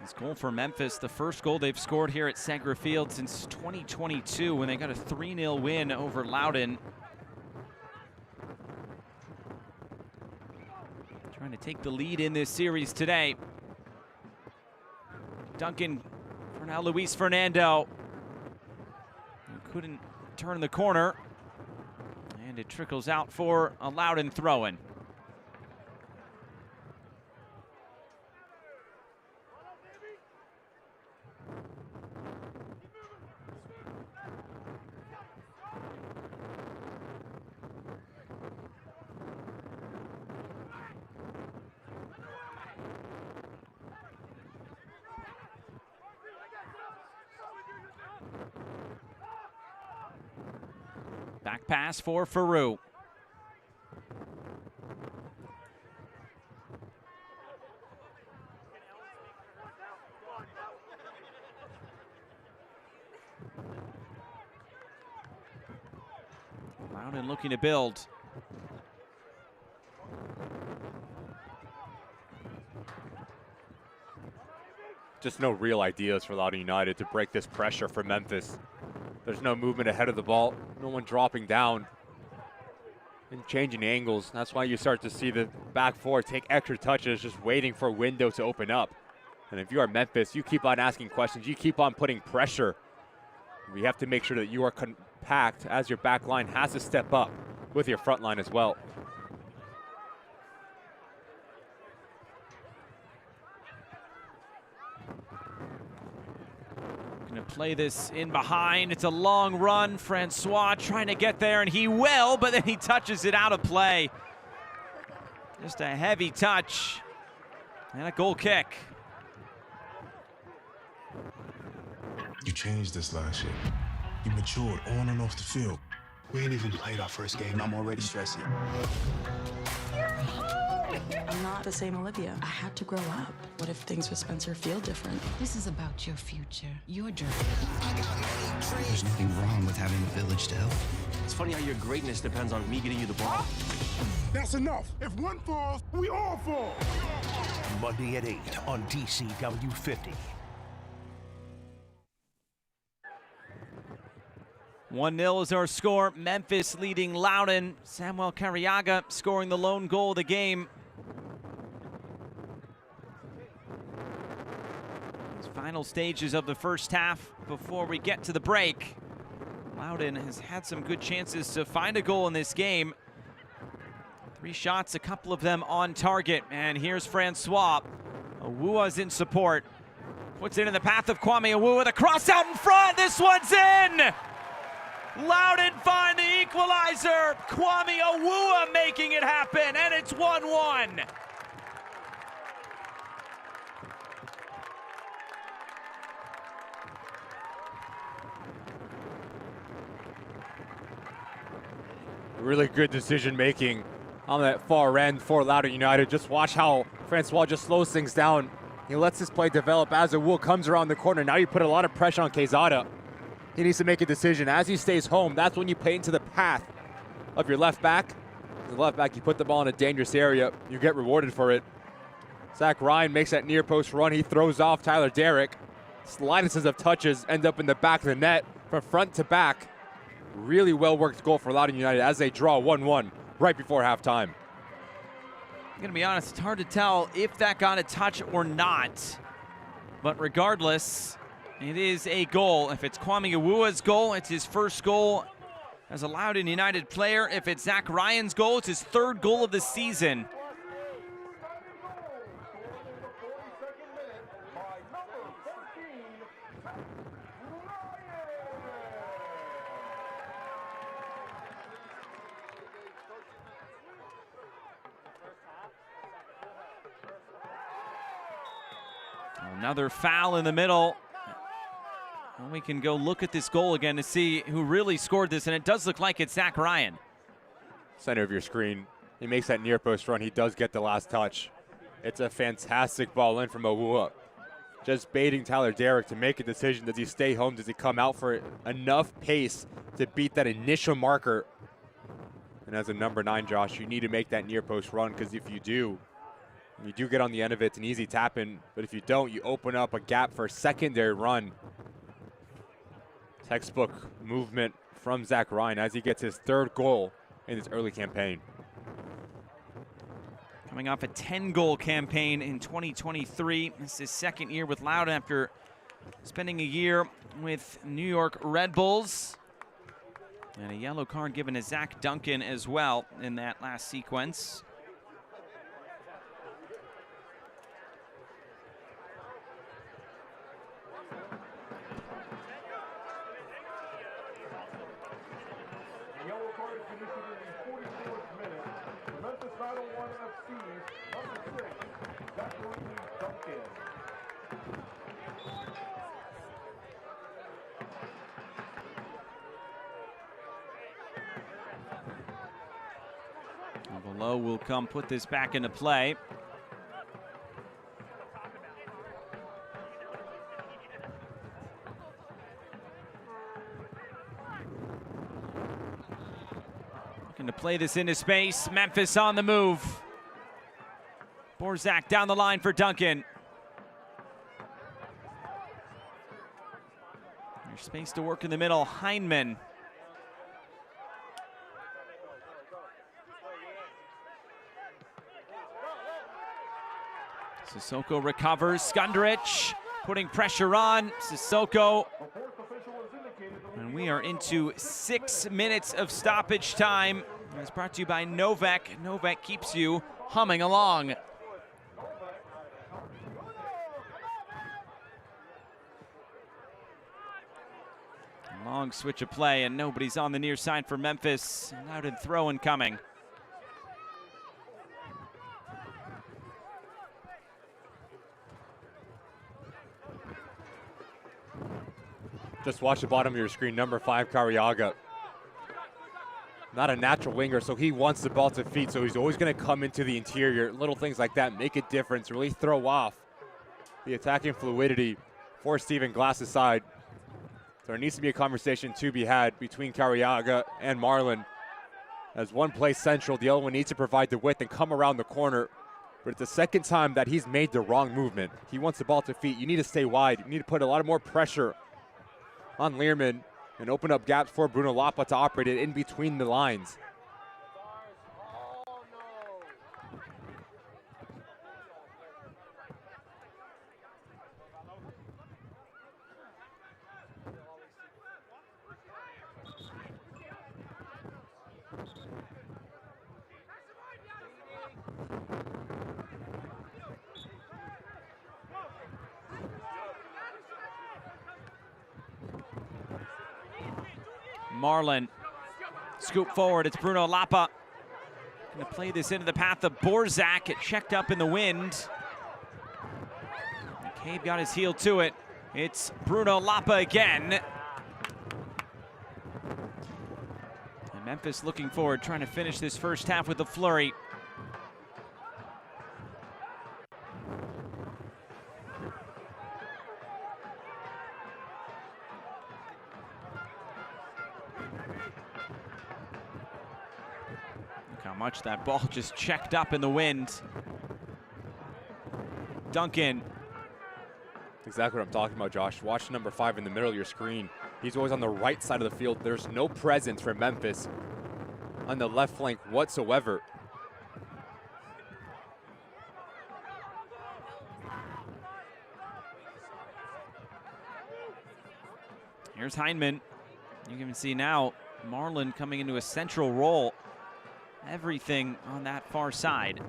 This goal for Memphis, the first goal they've scored here at Segra Field since 2022 when they got a 3-0 win over Loudoun. Trying to take the lead in this series today. Duncan for now Luis Fernando. Couldn't turn the corner. And it trickles out for a Loudoun throw-in. Back pass for Faroux. Loudoun looking to build. Just no real ideas for Loudoun United to break this pressure for Memphis. There's no movement ahead of the ball, no one dropping down and changing angles. That's why you start to see the back four take extra touches, just waiting for a window to open up. And if you are Memphis, you keep on asking questions, you keep on putting pressure. We have to make sure that you are compact as your back line has to step up with your front line as well. Gonna play this in behind. It's a long run. Francois trying to get there, and he will, but then he touches it out of play. Just a heavy touch and a goal kick. You changed this last year. You matured on and off the field. We ain't even played our first game. I'm already stressing. I'm not the same Olivia. I had to grow up. What if things with Spencer feel different? This is about your future, your journey. There's nothing wrong with having a village to help. It's funny how your greatness depends on me getting you the ball. That's enough. If one falls, we all fall. Monday at 8 on DCW 50. 1-0 is our score. Memphis leading Loudoun. Samuel Carriaga scoring the lone goal of the game. Final stages of the first half before we get to the break. Loudoun has had some good chances to find a goal in this game. 3 shots, a couple of them on target. And here's Francois. Awua's in support. Puts it in the path of Kwame Awua. The cross out in front. This one's in. Loudoun find the equalizer. Kwame Awua making it happen, and it's 1-1. Really good decision making on that far end for Loudoun United. Just watch how Francois just slows things down. He lets this play develop as Awua comes around the corner. Now you put a lot of pressure on Quezada. He needs to make a decision. As he stays home, that's when you play into the path of your left back. As a left back, you put the ball in a dangerous area. You get rewarded for it. Zach Ryan makes that near post run. He throws off Tyler Derrick. Slightest of touches end up in the back of the net from front to back. Really well-worked goal for Loudoun United as they draw 1-1 right before halftime. I'm gonna be honest, it's hard to tell if that got a touch or not. But regardless, it is a goal. If it's Kwame Awua's goal, it's his first goal as a Loudoun United player. If it's Zach Ryan's goal, it's his 3rd goal of the season. Another foul in the middle. And we can go look at this goal again to see who really scored this, and it does look like it's Zach Ryan. Center of your screen. He makes that near post run. He does get the last touch. It's a fantastic ball in from Awua. Just baiting Tyler Derrick to make a decision. Does he stay home? Does he come out for enough pace to beat that initial marker? And as a number 9, Josh, you need to make that near post run, because if you do, You do get on the end of it, it's an easy tap in, but if you don't, you open up a gap for a secondary run. Textbook movement from Zach Ryan as he gets his 3rd goal in this early campaign. Coming off a 10-goal campaign in 2023. This is his 2nd year with Loudoun after spending a year with New York Red Bulls. And a yellow card given to Zach Duncan as well in that last sequence. Yellow card is issued in the 44th minute. The Memphis 901 FC's number 6, Zachary Duncan. Below will come put this back into play. Looking to play this into space. Memphis on the move. Borzak down the line for Duncan. There's space to work in the middle. Heineman. Sissoko recovers. Skundrich putting pressure on Sissoko. And we are into 6 minutes of stoppage time. It's brought to you by Novak. Novak keeps you humming along. Long switch of play, and nobody's on the near side for Memphis. Loudoun throw incoming. Just watch the bottom of your screen, number 5, Cariaga. Not a natural winger, so he wants the ball to feet, so he's always going to come into the interior. Little things like that make a difference, really throw off the attacking fluidity for Stephen Glass's side. So there needs to be a conversation to be had between Cariaga and Marlin. As one plays central, the other one needs to provide the width and come around the corner. But it's the second time that he's made the wrong movement. He wants the ball to feet. You need to stay wide. You need to put a lot more pressure on Learman and open up gaps for Bruno Lapa to operate it in between the lines. Marlin, scoop forward, it's Bruno Lapa. Gonna play this into the path of Borzak. It checked up in the wind. McCabe got his heel to it. It's Bruno Lapa again. And Memphis looking forward, trying to finish this first half with a flurry. How much that ball just checked up in the wind. Duncan. Exactly what I'm talking about, Josh. Watch number 5 in the middle of your screen. He's always on the right side of the field. There's no presence for Memphis on the left flank whatsoever. Here's Heineman. You can see now Marlin coming into a central role. Everything on that far side.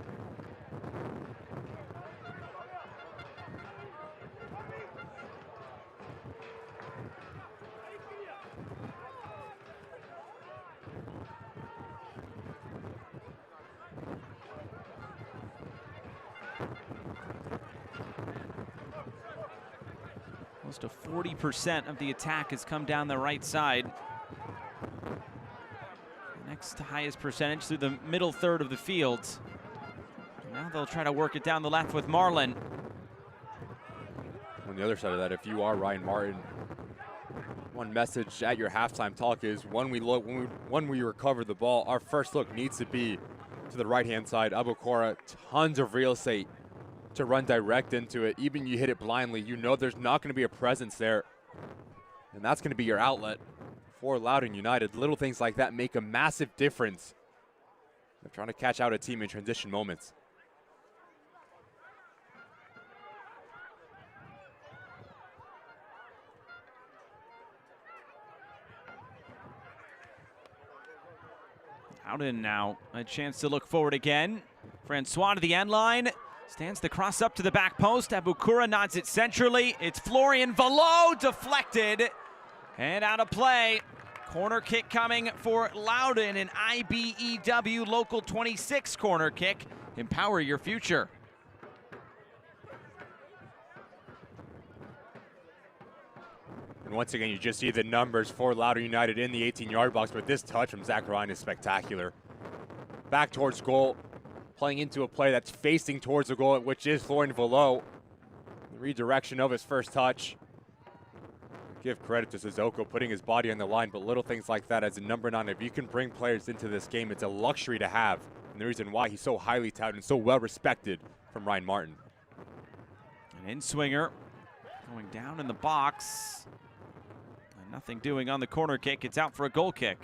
Close to 40% of the attack has come down the right side. Next highest percentage through the middle third of the field. Now they'll try to work it down the left with Marlin. On the other side of that, if you are Ryan Martin, one message at your halftime talk is when we recover the ball, our first look needs to be to the right-hand side. Abukora, tons of real estate to run direct into it. Even you hit it blindly, you know there's not going to be a presence there. And that's going to be your outlet for Loudoun United. Little things like that make a massive difference. They're trying to catch out a team in transition moments. Loudoun now a chance to look forward again. Francois to the end line. Stands the cross up to the back post. Abukura nods it centrally. It's Florian Valo deflected and out of play. Corner kick coming for Loudoun, an IBEW Local 26 corner kick. Empower your future. And once again, you just see the numbers for Loudoun United in the 18-yard box, but this touch from Zach Ryan is spectacular. Back towards goal, playing into a play that's facing towards the goal, which is Florian Valo. The redirection of his first touch. Give credit to Sissoko putting his body on the line, but little things like that as a number 9, if you can bring players into this game, it's a luxury to have. And the reason why he's so highly touted and so well respected from Ryan Martin. An in-swinger going down in the box. And nothing doing on the corner kick. It's out for a goal kick.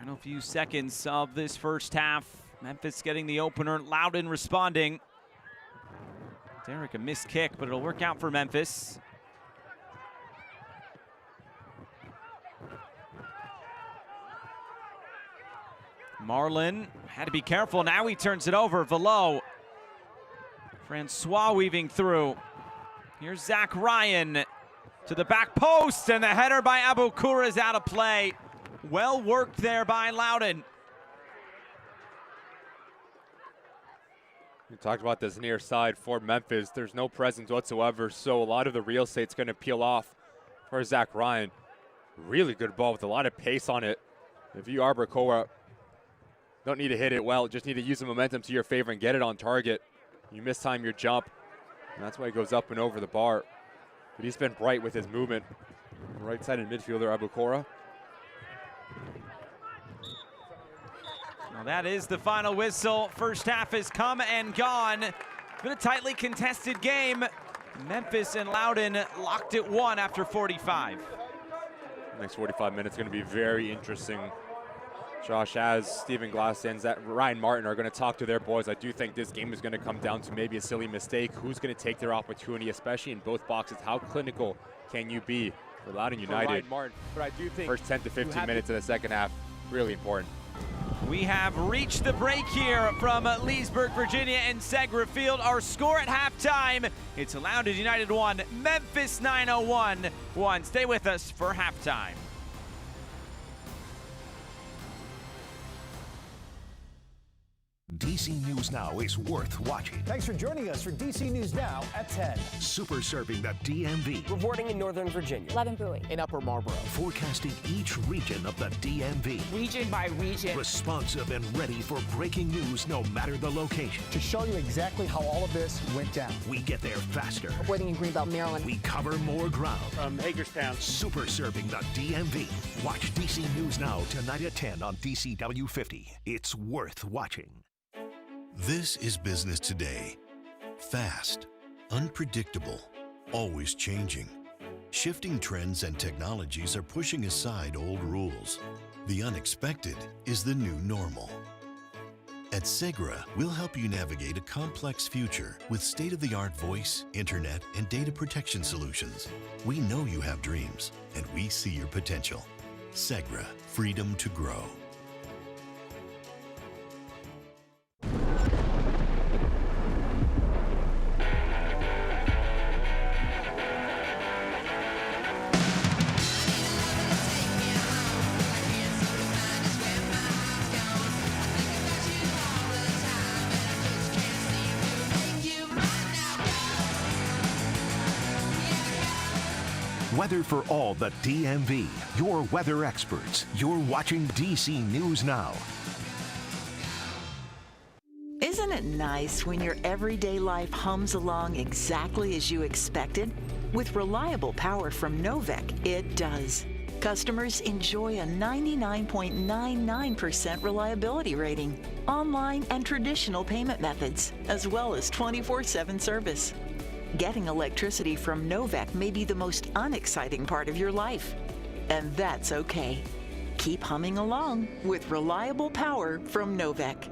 Final few seconds of this first half. Memphis getting the opener, Loudoun responding. Derek, a missed kick, but it'll work out for Memphis. Marlin had to be careful. Now he turns it over. Valo. Francois weaving through. Here's Zach Ryan to the back post, and the header by Abukura is out of play. Well worked there by Loudoun. We talked about this near side for Memphis. There's no presence whatsoever, so a lot of the real estate's going to peel off for Zach Ryan. Really good ball with a lot of pace on it. If you are Abukura, don't need to hit it well, just need to use the momentum to your favor and get it on target. You mistime your jump, and that's why he goes up and over the bar. But he's been bright with his movement. Right-sided midfielder Abukura. Well, that is the final whistle. First half has come and gone. Been a tightly contested game. Memphis and Loudoun locked at 1 after 45. The next 45 minutes going to be very interesting. Josh, as Stephen Glass and Ryan Martin are going to talk to their boys, I do think this game is going to come down to maybe a silly mistake. Who's going to take their opportunity, especially in both boxes? How clinical can you be for Loudoun United? Ryan Martin, but I do think Oh, first 10 to 15 minutes of the second half, really important. We have reached the break here from Leesburg, Virginia and Segra Field. Our score at halftime, it's Loudoun United 1, Memphis 901 1. Stay with us for halftime. DC News Now is worth watching. Thanks for joining us for DC News Now at 10. Super serving the DMV. Reporting in Northern Virginia. Levin Bowie. In Upper Marlboro. Forecasting each region of the DMV. Region by region. Responsive and ready for breaking news no matter the location. To show you exactly how all of this went down. We get there faster. Reporting in Greenbelt, Maryland. We cover more ground. From Hagerstown. Super serving the DMV. Watch DC News Now tonight at 10 on DCW 50. It's worth watching. This is business today. Fast, unpredictable, always changing. Shifting trends and technologies are pushing aside old rules. The unexpected is the new normal. At Segra, we'll help you navigate a complex future with state-of-the-art voice, internet, and data protection solutions. We know you have dreams, and we see your potential. Segra, freedom to grow. Weather for all the DMV. Your weather experts. You're watching DC News Now. Isn't it nice when your everyday life hums along exactly as you expected? With reliable power from Novec, it does. Customers enjoy a 99.99% reliability rating, online and traditional payment methods, as well as 24/7 service. Getting electricity from Novec may be the most unexciting part of your life, and that's okay. Keep humming along with reliable power from Novec.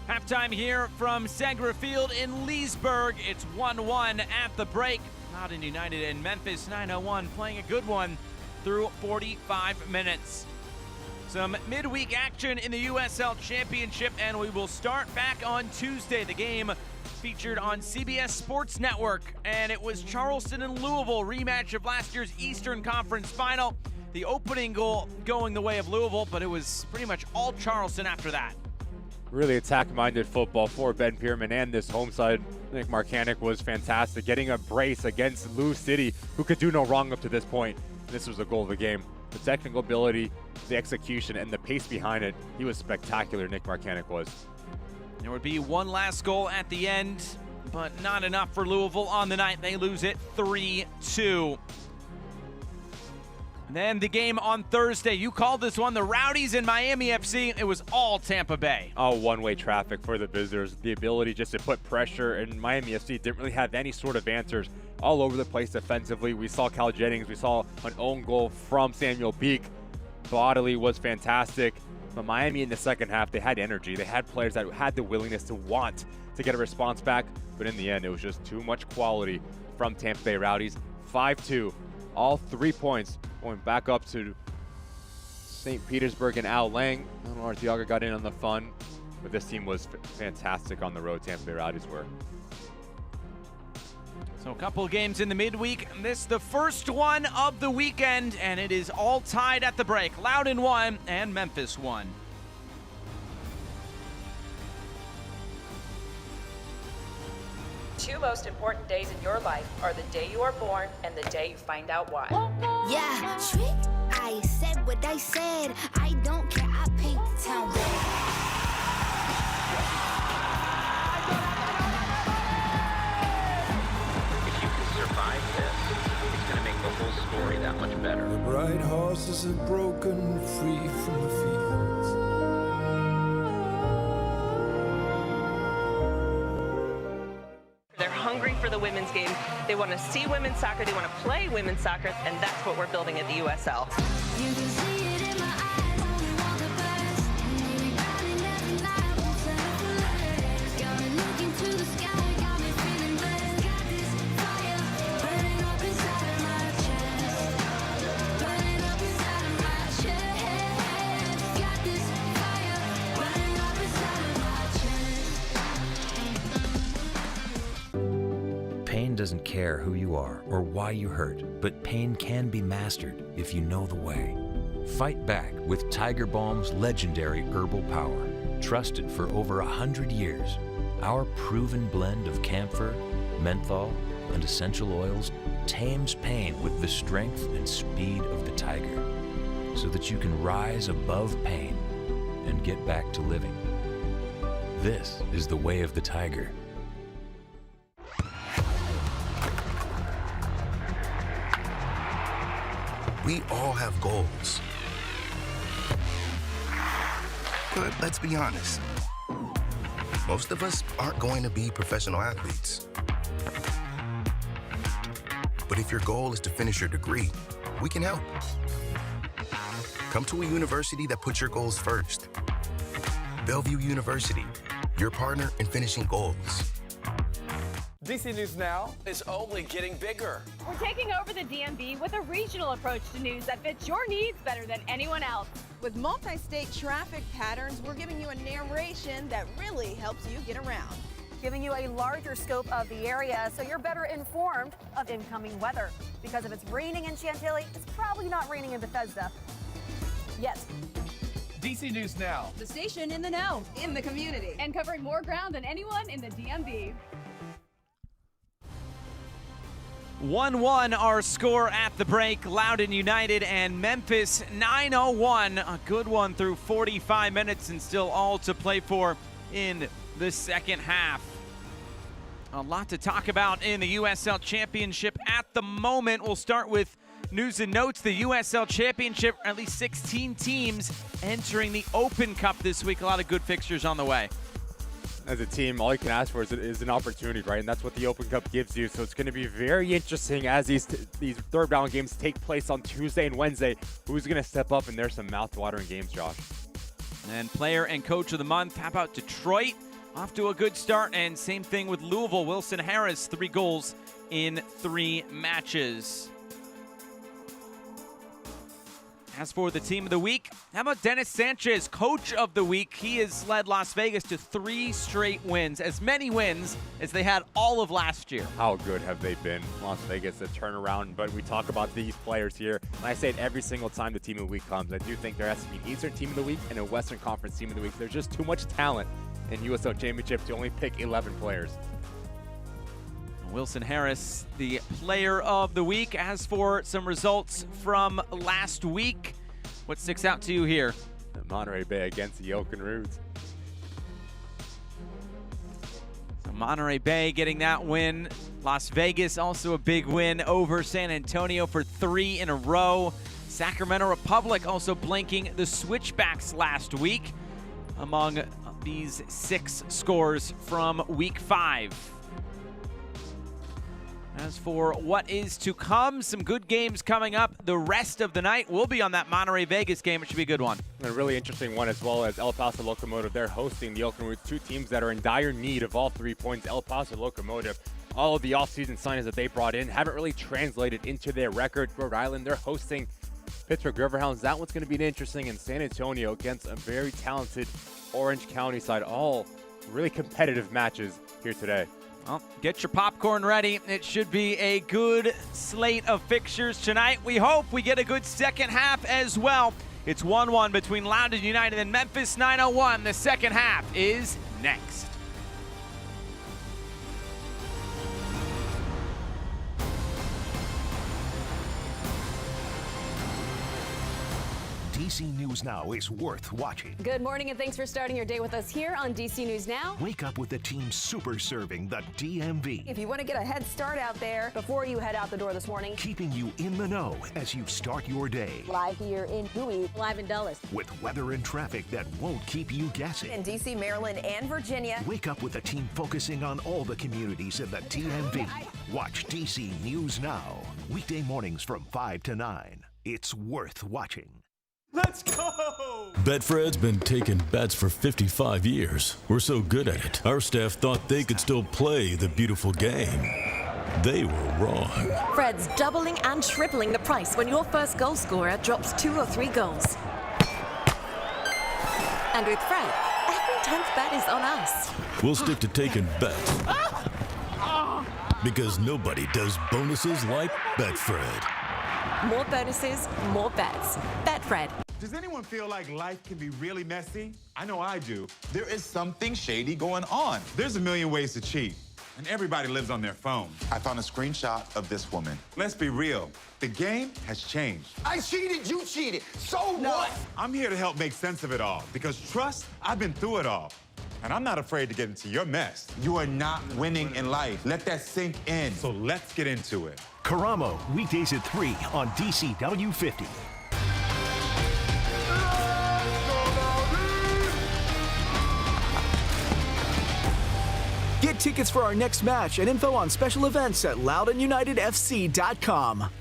Halftime here from Segra Field in Leesburg. It's 1-1 at the break. Loudoun United and Memphis 901 playing a good one through 45 minutes. Some midweek action in the USL Championship, and we will start back on Tuesday. The game featured on CBS Sports Network, and it was Charleston and Louisville, rematch of last year's Eastern Conference Final. The opening goal going the way of Louisville, but it was pretty much all Charleston after that. Really attack-minded football for Ben Pierman and this home side. Nick Marcanic was fantastic, getting a brace against Lou City, who could do no wrong up to this point. This was the goal of the game. The technical ability, the execution, and the pace behind it, he was spectacular, Nick Marcanic was. There would be one last goal at the end, but not enough for Louisville on the night. They lose it 3-2. And then the game on Thursday. You called this one, the Rowdies in Miami FC. It was all Tampa Bay. Oh, one-way traffic for the visitors. The ability just to put pressure, and Miami FC didn't really have any sort of answers. All over the place defensively. We saw Cal Jennings. We saw an own goal from Samuel Beek. Bodily was fantastic. But Miami in the second half, they had energy. They had players that had the willingness to want to get a response back. But in the end, it was just too much quality from Tampa Bay Rowdies. 5-2. All 3 points going back up to St. Petersburg and Al Lang. I don't know, Arteaga got in on the fun, but this team was fantastic on the road. Tampa Bay Rowdies were. So a couple of games in the midweek. This the first one of the weekend, and it is all tied at the break. Loudoun 1 and Memphis 1. Two most important days in your life are the day you are born and the day you find out why. Yeah, trick. I said what I said. I don't care. I paint the town red. If you can survive this, it's going to make the whole story that much better. The bright horses are broken free from the fields. They're hungry for the women's game. They want to see women's soccer. They want to play women's soccer, and that's what we're building at the USL. You can see it in my eyes when we walk past. Maybe running every night won't settle for less. Got me looking to the sky, got me feeling blessed. Got this fire burning up inside of my chest. Burning up inside of my chest. Got this fire burning up inside of my chest. Pain doesn't care who you are or why you hurt, but pain can be mastered if you know the way. Fight back with Tiger Balm's legendary herbal power. Trusted for over 100 years, our proven blend of camphor, menthol, and essential oils tames pain with the strength and speed of the tiger, so that you can rise above pain and get back to living. This is the way of the tiger. We all have goals. But let's be honest. Most of us aren't going to be professional athletes. But if your goal is to finish your degree, we can help. Come to a university that puts your goals first. Bellevue University, your partner in finishing goals. DC News Now is only getting bigger. We're taking over the DMV with a regional approach to news that fits your needs better than anyone else. With multi-state traffic patterns, we're giving you a narration that really helps you get around. Giving you a larger scope of the area so you're better informed of incoming weather. Because if it's raining in Chantilly, it's probably not raining in Bethesda. Yet. DC News Now. The station in the know, in the community. And covering more ground than anyone in the DMV. 1-1 our score at the break. Loudoun United and Memphis 9-0-1. A good one through 45 minutes and still all to play for in the second half. A lot to talk about in the USL Championship at the moment. We'll start with news and notes. The USL Championship, at least 16 teams entering the Open Cup this week. A lot of good fixtures on the way. As a team, all you can ask for is an opportunity, right? And that's what the Open Cup gives you. So it's going to be very interesting as these third round games take place on Tuesday and Wednesday. Who's going to step up? And there's some mouth-watering games, Josh. And player and coach of the month, how about Detroit? Off to a good start, and same thing with Louisville. Wilson Harris, 3 goals in 3 matches. As for the team of the week, how about Dennis Sanchez, coach of the week? He has led Las Vegas to 3 straight wins, as many wins as they had all of last year. How good have they been, Las Vegas, the turnaround? But we talk about these players here, and I say it every single time the team of the week comes. I do think there has to be an Eastern team of the week and a Western Conference team of the week. There's just too much talent in USL Championship to only pick 11 players. Wilson Harris, the player of the week. As for some results from last week, what sticks out to you here? Monterey Bay against the Oakland Roots. So Monterey Bay getting that win. Las Vegas also a big win over San Antonio for 3 in a row. Sacramento Republic also blanking the Switchbacks last week among these 6 scores from week 5. As for what is to come, some good games coming up. The rest of the night will be on that Monterey-Vegas game. It should be a good one. And a really interesting one as well as El Paso Locomotive. They're hosting the Oakland Roots, 2 teams that are in dire need of all 3 points. El Paso Locomotive, all of the offseason signings that they brought in haven't really translated into their record. Rhode Island, they're hosting Pittsburgh Riverhounds. That one's going to be interesting. In San Antonio against a very talented Orange County side. All really competitive matches here today. Well, get your popcorn ready. It should be a good slate of fixtures tonight. We hope we get a good second half as well. It's 1-1 between Loudoun United and Memphis 9-0-1. The second half is next. DC News Now is worth watching. Good morning and thanks for starting your day with us here on DC News Now. Wake up with the team super serving the DMV. If you want to get a head start out there before you head out the door this morning. Keeping you in the know as you start your day. Live here in Bowie, live in Dulles. With weather and traffic that won't keep you guessing. In DC, Maryland, and Virginia. Wake up with the team focusing on all the communities in the DMV. Watch DC News Now. Weekday mornings from 5 to 9. It's worth watching. Let's go! Betfred's been taking bets for 55 years. We're so good at it, our staff thought they could still play the beautiful game. They were wrong. Fred's doubling and tripling the price when your first goal scorer drops 2 or 3 goals. And with Fred, every 10th bet is on us. We'll stick to taking bets. Because nobody does bonuses like Betfred. More bonuses, more bets. Betfred. Does anyone feel like life can be really messy? I know I do. There is something shady going on. There's a million ways to cheat, and everybody lives on their phone. I found a screenshot of this woman. Let's be real. The game has changed. I cheated, you cheated. So what? I'm here to help make sense of it all, because trust, I've been through it all. And I'm not afraid to get into your mess. You are not winning in life. Let that sink in. So let's get into it. Karamo, weekdays at 3 on DCW 50. Get tickets for our next match and info on special events at loudoununitedfc.com.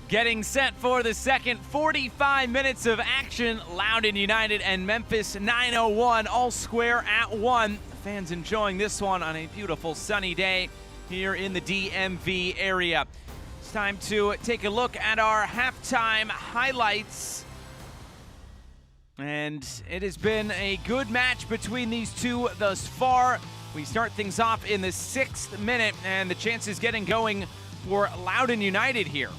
Getting set for the second 45 minutes of action. Loudoun United and Memphis 9-0-1, all square at 1. Fans enjoying this one on a beautiful sunny day here in the DMV area. It's time to take a look at our halftime highlights. And it has been a good match between these two thus far. We start things off in the 6th minute, and the chances getting going for Loudoun United here.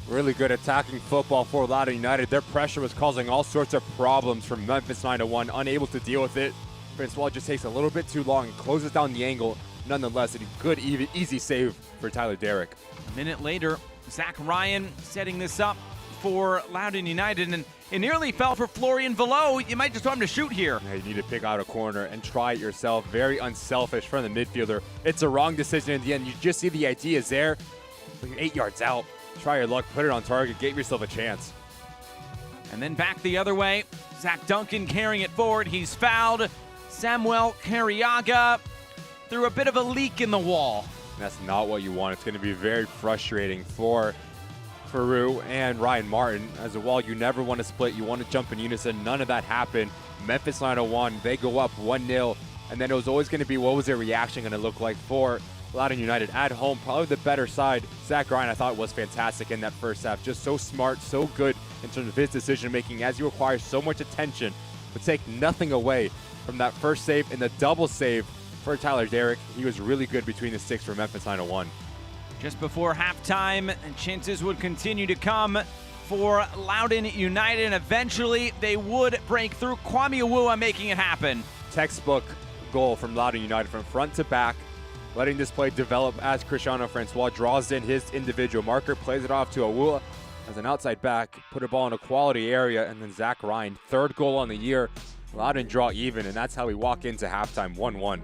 Really good attacking football for Loudoun United. Their pressure was causing all sorts of problems from Memphis 9-1, unable to deal with it. Francois just takes a little bit too long and closes down the angle. nonetheless, a good, easy save for Tyler Derrick. A minute later, Zach Ryan setting this up for Loudoun United, and it nearly fell for Florian Velo. You might just want him to shoot here. Yeah, you need to pick out a corner and try it yourself. Very unselfish from the midfielder. It's a wrong decision in the end. You just see the idea is there, but you're 8 yards out. Try your luck, put it on target, get yourself a chance. And then back the other way, Zach Duncan carrying it forward. He's fouled. Samuel Carriaga through a bit of a leak in the wall. That's not what you want. It's going to be very frustrating for Faru and Ryan Martin. As a wall, you never want to split. You want to jump in unison. None of that happened. Memphis 901, they go up 1-0. And then it was always going to be, what was their reaction going to look like for Loudoun United at home? Probably the better side. Zach Ryan, I thought, was fantastic in that first half. Just so smart, so good in terms of his decision-making as he requires so much attention, but take nothing away from that first save and the double save for Tyler Derrick. He was really good between the sticks for Memphis 901. Just before halftime, and chances would continue to come for Loudoun United, and eventually they would break through. Kwame Awua making it happen. Textbook goal from Loudoun United from front to back, letting this play develop as Cristiano Francois draws in his individual marker, plays it off to Awua as an outside back, put a ball in a quality area, and then Zach Ryan, third goal on the year. Loudoun draw even, and that's how we walk into halftime 1-1.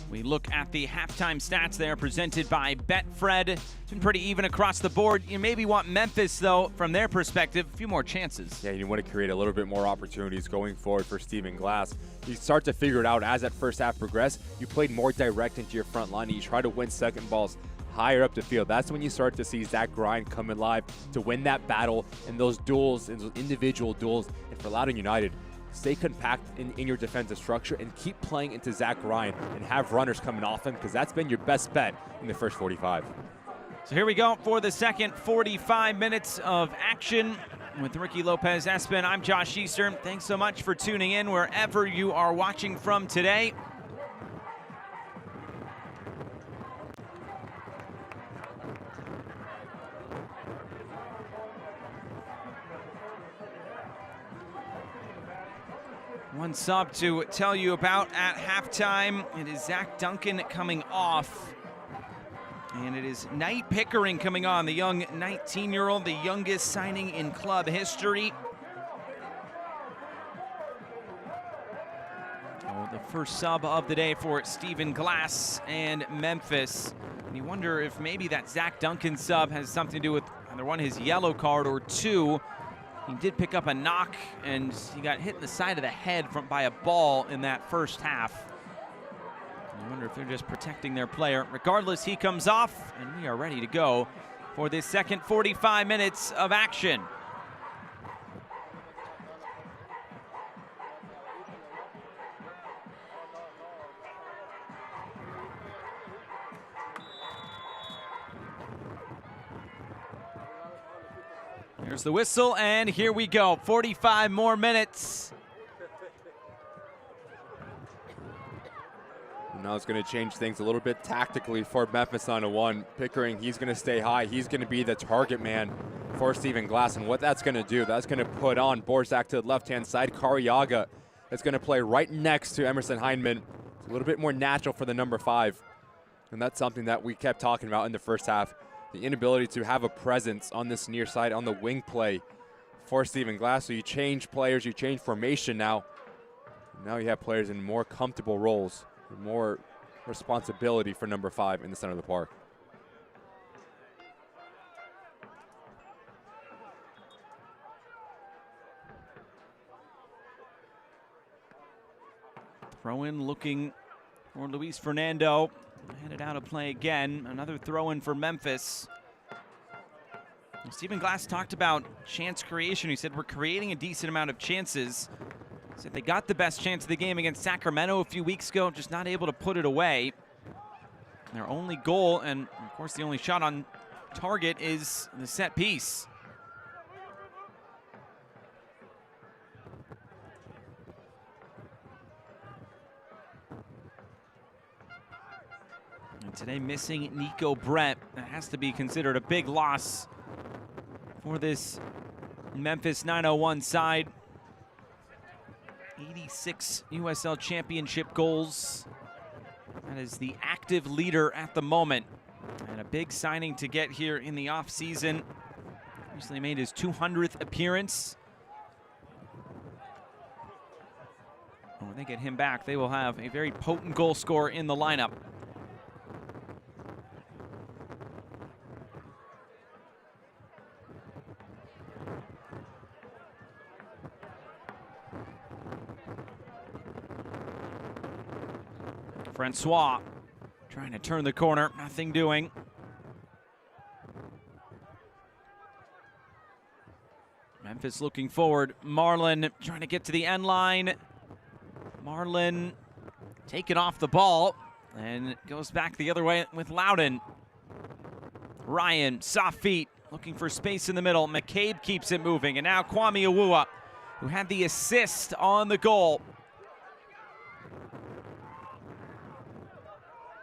We look at the halftime stats there presented by Betfred. It's been pretty even across the board. You maybe want Memphis, though, from their perspective, a few more chances. Yeah, you want to create a little bit more opportunities going forward for Stephen Glass. You start to figure it out as that first half progressed. You played more direct into your front line, and you try to win second balls higher up the field. That's when you start to see Zach Ryan come alive to win that battle and those duels, and those individual duels. And for Loudoun United, stay compact in your defensive structure and keep playing into Zach Ryan and have runners coming off him, because that's been your best bet in the first 45. So here we go for the second 45 minutes of action with Ricky Lopez Espen. I'm Josh Easter. Thanks so much for tuning in wherever you are watching from today. One sub to tell you about at halftime. It is Zach Duncan coming off. And it is Knight Pickering coming on, the young 19-year-old, the youngest signing in club history. Oh, the first sub of the day for Stephen Glass and Memphis. And you wonder if maybe that Zach Duncan sub has something to do with either one, his yellow card, or two, he did pick up a knock, and he got hit in the side of the head by a ball in that first half. I wonder if they're just protecting their player. Regardless, he comes off, and we are ready to go for this second 45 minutes of action. Here's the whistle, and here we go. 45 more minutes. Now it's going to change things a little bit tactically for Memphis 901. Pickering, he's going to stay high. He's going to be the target man for Stephen Glass. And what that's going to do, that's going to put on Borzak to the left-hand side. Carriaga is going to play right next to Emerson Heineman. It's a little bit more natural for the number 5. And that's something that we kept talking about in the first half. The inability to have a presence on this near side on the wing play for Stephen Glass. So you change players, you change formation now. Now you have players in more comfortable roles, more responsibility for number 5 in the center of the park. Throw-in looking for Luis Fernando. Headed out of play again. Another throw-in for Memphis. Stephen Glass talked about chance creation. He said, we're creating a decent amount of chances. He said they got the best chance of the game against Sacramento a few weeks ago, just not able to put it away. Their only goal, and of course the only shot on target, is the set piece. And today missing Nico Brett. That has to be considered a big loss for this Memphis 901 side. 86 USL Championship goals. That is the active leader at the moment. And a big signing to get here in the offseason. Recently made his 200th appearance. When they get him back, they will have a very potent goal scorer in the lineup. Francois trying to turn the corner, nothing doing. Memphis looking forward. Marlin trying to get to the end line. Marlin taking off the ball and it goes back the other way with Loudoun. Ryan, soft feet, looking for space in the middle. McCabe keeps it moving, and now Kwame Awuah, who had the assist on the goal.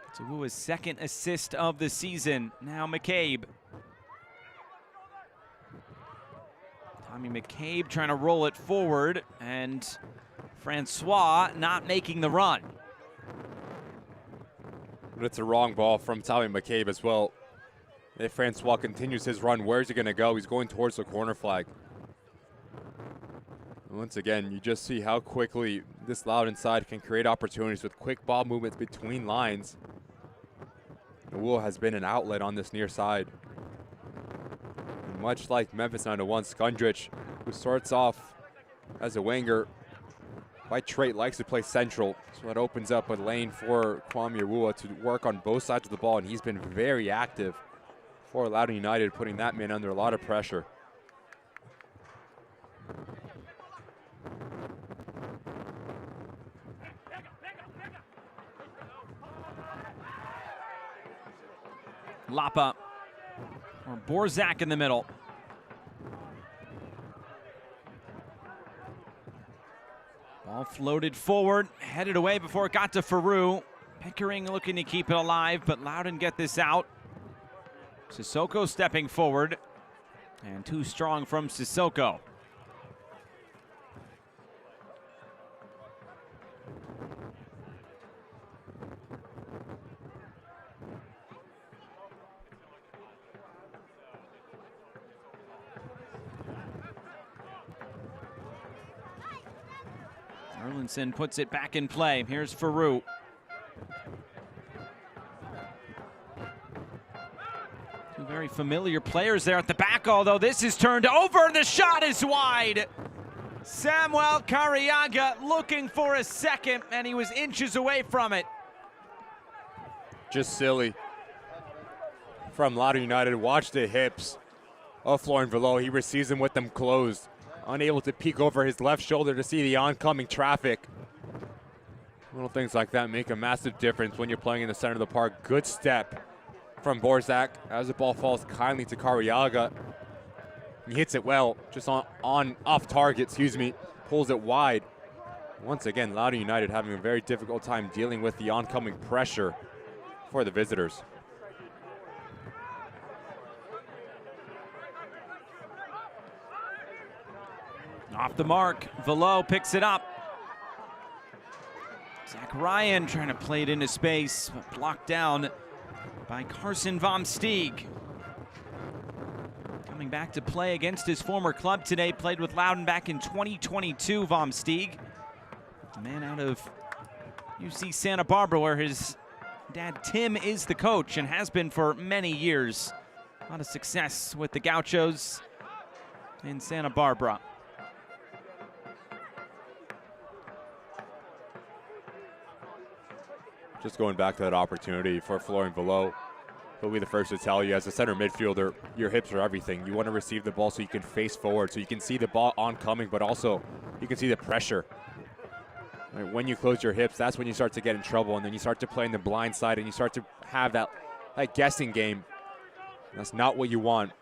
It's Awuah's second assist of the season. Now McCabe. Tommy McCabe trying to roll it forward, and Francois not making the run. But it's a wrong ball from Tommy McCabe as well. If Francois continues his run, where's he going to go? He's going towards the corner flag. And once again, you just see how quickly this Loudoun side can create opportunities with quick ball movements between lines. Awuah has been an outlet on this near side. And much like Memphis 901, Skundrich, who starts off as a winger, by trait likes to play central, so that opens up a lane for Kwame Awuah to work on both sides of the ball, and he's been very active for Loudoun United, putting that man under a lot of pressure. Lapa, or Borzak in the middle. Ball floated forward, headed away before it got to Faroux. Pickering looking to keep it alive, but Loudoun get this out. Sissoko stepping forward, and too strong from Sissoko. Erlinson puts it back in play. Here's Faroux. Two very familiar players there at the back, although this is turned over. The shot is wide. Samuel Cariaga looking for a second, and he was inches away from it. Just silly from Loudoun United. Watch the hips of Florian Velo. He receives them with them closed, unable to peek over his left shoulder to see the oncoming traffic. Little things like that make a massive difference when you're playing in the center of the park. Good step from Borzak as the ball falls kindly to Cariaga. He hits it well, just off target, pulls it wide. Once again, Loudoun United having a very difficult time dealing with the oncoming pressure for the visitors. Off the mark, Velo picks it up. Zach Ryan trying to play it into space, but blocked down by Carson Vom Steeg. Coming back to play against his former club today, played with Loudoun back in 2022, Vom Steeg. The man out of UC Santa Barbara, where his dad Tim is the coach and has been for many years. A lot of success with the Gauchos in Santa Barbara. Just going back to that opportunity for Florian Velo, he'll be the first to tell you, as a center midfielder, your hips are everything. You want to receive the ball so you can face forward, so you can see the ball oncoming, but also you can see the pressure. Right, when you close your hips, that's when you start to get in trouble, and then you start to play in the blind side, and you start to have that guessing game. That's not what you want.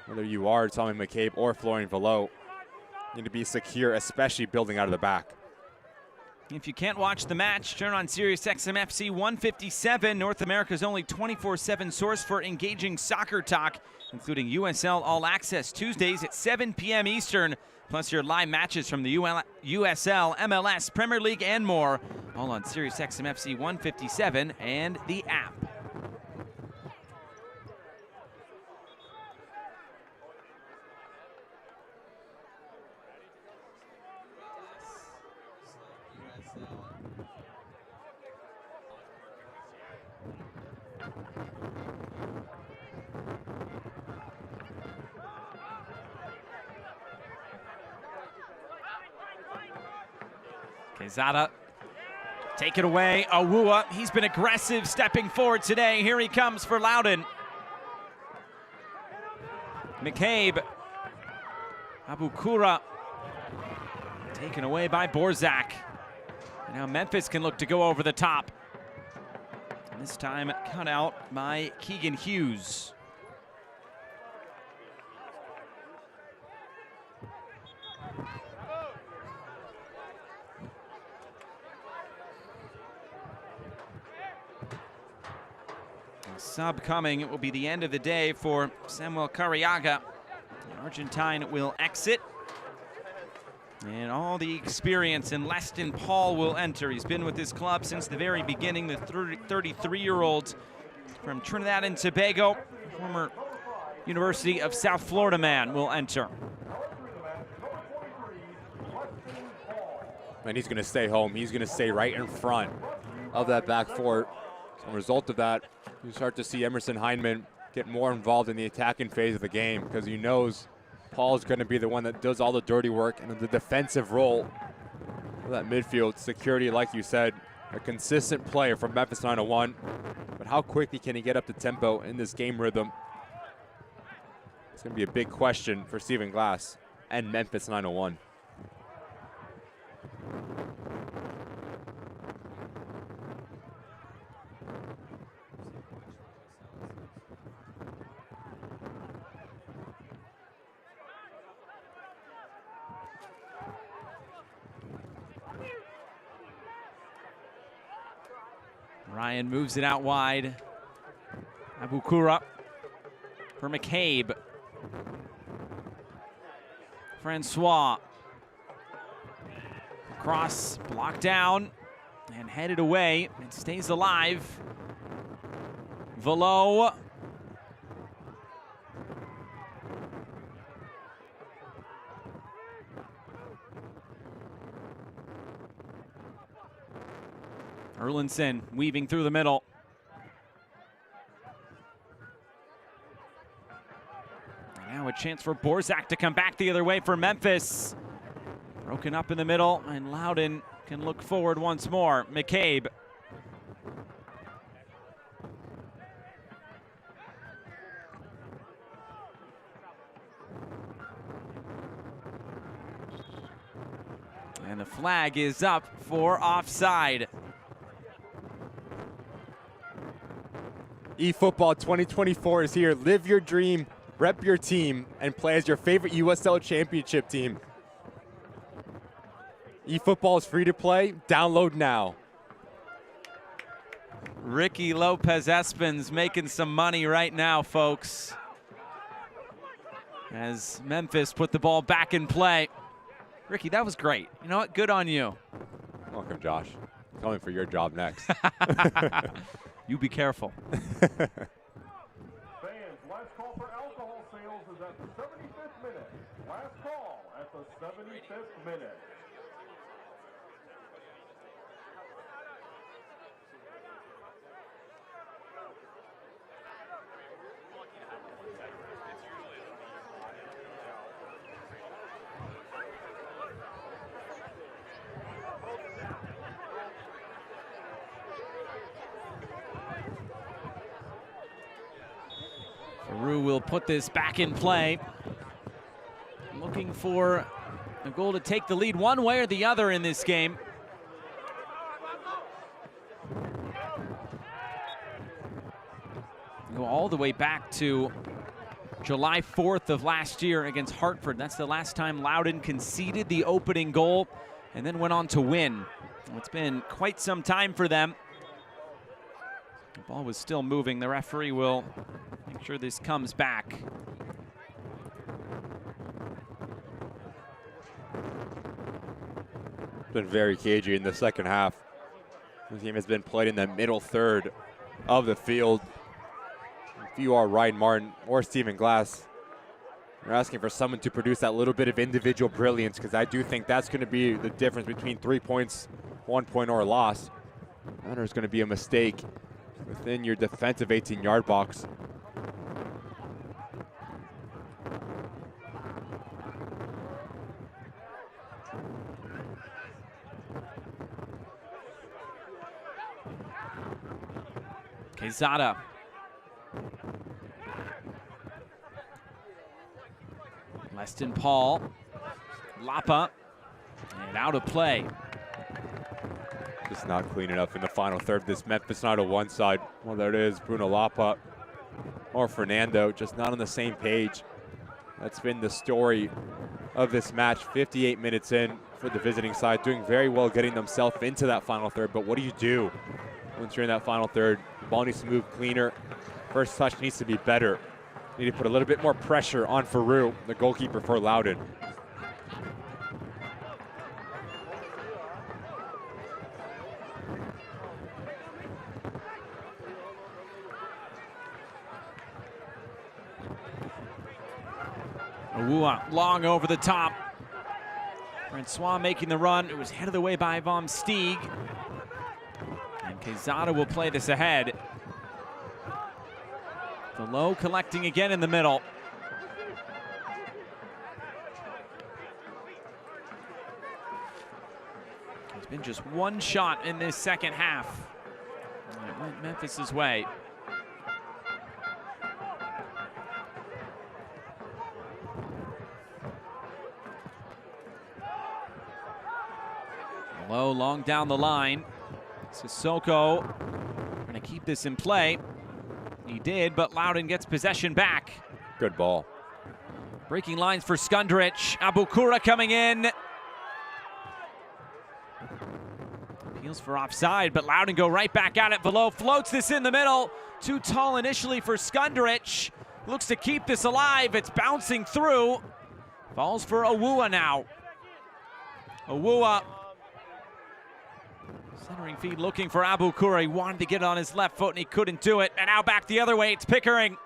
Whether you are Tommy McCabe or Florian Velo, you need to be secure, especially building out of the back. If you can't watch the match, turn on SiriusXM FC 157, North America's only 24/7 source for engaging soccer talk, including USL All Access Tuesdays at 7 p.m. Eastern plus your live matches from the USL, MLS, Premier League, and more, all on SiriusXM FC 157 and the app. Quezada, take it away. Awua, he's been aggressive, stepping forward today. Here he comes for Loudoun. McCabe, Abukura, taken away by Borzak. And now Memphis can look to go over the top. And this time cut out by Keegan Hughes. Sub coming. It will be the end of the day for Samuel Carriaga. The Argentine will exit. And all the experience in Leston Paul will enter. He's been with this club since the very beginning. The 33-year-old from Trinidad and Tobago, former University of South Florida man, will enter. And he's going to stay home. He's going to stay right in front of that back four. As a result of that, you start to see Emerson Heineman get more involved in the attacking phase of the game because he knows Paul's going to be the one that does all the dirty work and the defensive role of that midfield security. Like you said, a consistent player from Memphis 901, but how quickly can he get up to tempo in this game rhythm? It's going to be a big question for Stephen Glass and Memphis 901. Ryan moves it out wide. Abukura for McCabe. Francois. Cross blocked down and headed away. It stays alive. Velo. Erlinson weaving through the middle. And now a chance for Borzak to come back the other way for Memphis. Broken up in the middle, and Loudoun can look forward once more. McCabe. And the flag is up for offside. eFootball 2024 is here. Live your dream, rep your team, and play as your favorite USL Championship team. eFootball is free to play. Download now. Ricky Lopez Espins making some money right now, folks, as Memphis put the ball back in play. Ricky, that was great. You know what? Good on you. Welcome, Josh. Coming for your job next. You be careful. Fans, last call for alcohol sales is at the 75th minute. Last call at the 75th minute. Peru will put this back in play. Looking for a goal to take the lead one way or the other in this game. Go all the way back to July 4th of last year against Hartford. That's the last time Loudoun conceded the opening goal and then went on to win. It's been quite some time for them. The ball was still moving. The referee will make sure this comes back. It's been very cagey in the second half. The game has been played in the middle third of the field. If you are Ryan Martin or Stephen Glass, you're asking for someone to produce that little bit of individual brilliance, because I do think that's going to be the difference between 3 points, 1 point, or a loss. And there's going to be a mistake within your defensive 18-yard box. Quezada. Leston Paul. Lapa. And out of play. Just not clean enough in the final third. This Memphis United one side, whether it is Bruno Lapa or Fernando, just not on the same page. That's been the story of this match. 58 minutes in for the visiting side, doing very well getting themselves into that final third. But what do you do once you're in that final third? The ball needs to move cleaner. First touch needs to be better. Need to put a little bit more pressure on Farouk, the goalkeeper for Loudoun. Awua long over the top. Francois making the run. It was headed away by Vom Steeg. And Quezada will play this ahead. Below collecting again in the middle. There's been just one shot in this second half. And it went Memphis's way. Low, long down the line. Sissoko going to keep this in play. He did, but Loudoun gets possession back. Good ball. Breaking lines for Skundrich. Abukura coming in. Appeals for offside, but Loudoun go right back at it. Below floats this in the middle. Too tall initially for Skundrich. Looks to keep this alive. It's bouncing through. Falls for Awua now. Awua. Centering feed looking for Abukura. He wanted to get on his left foot and he couldn't do it. And now back the other way, it's Pickering.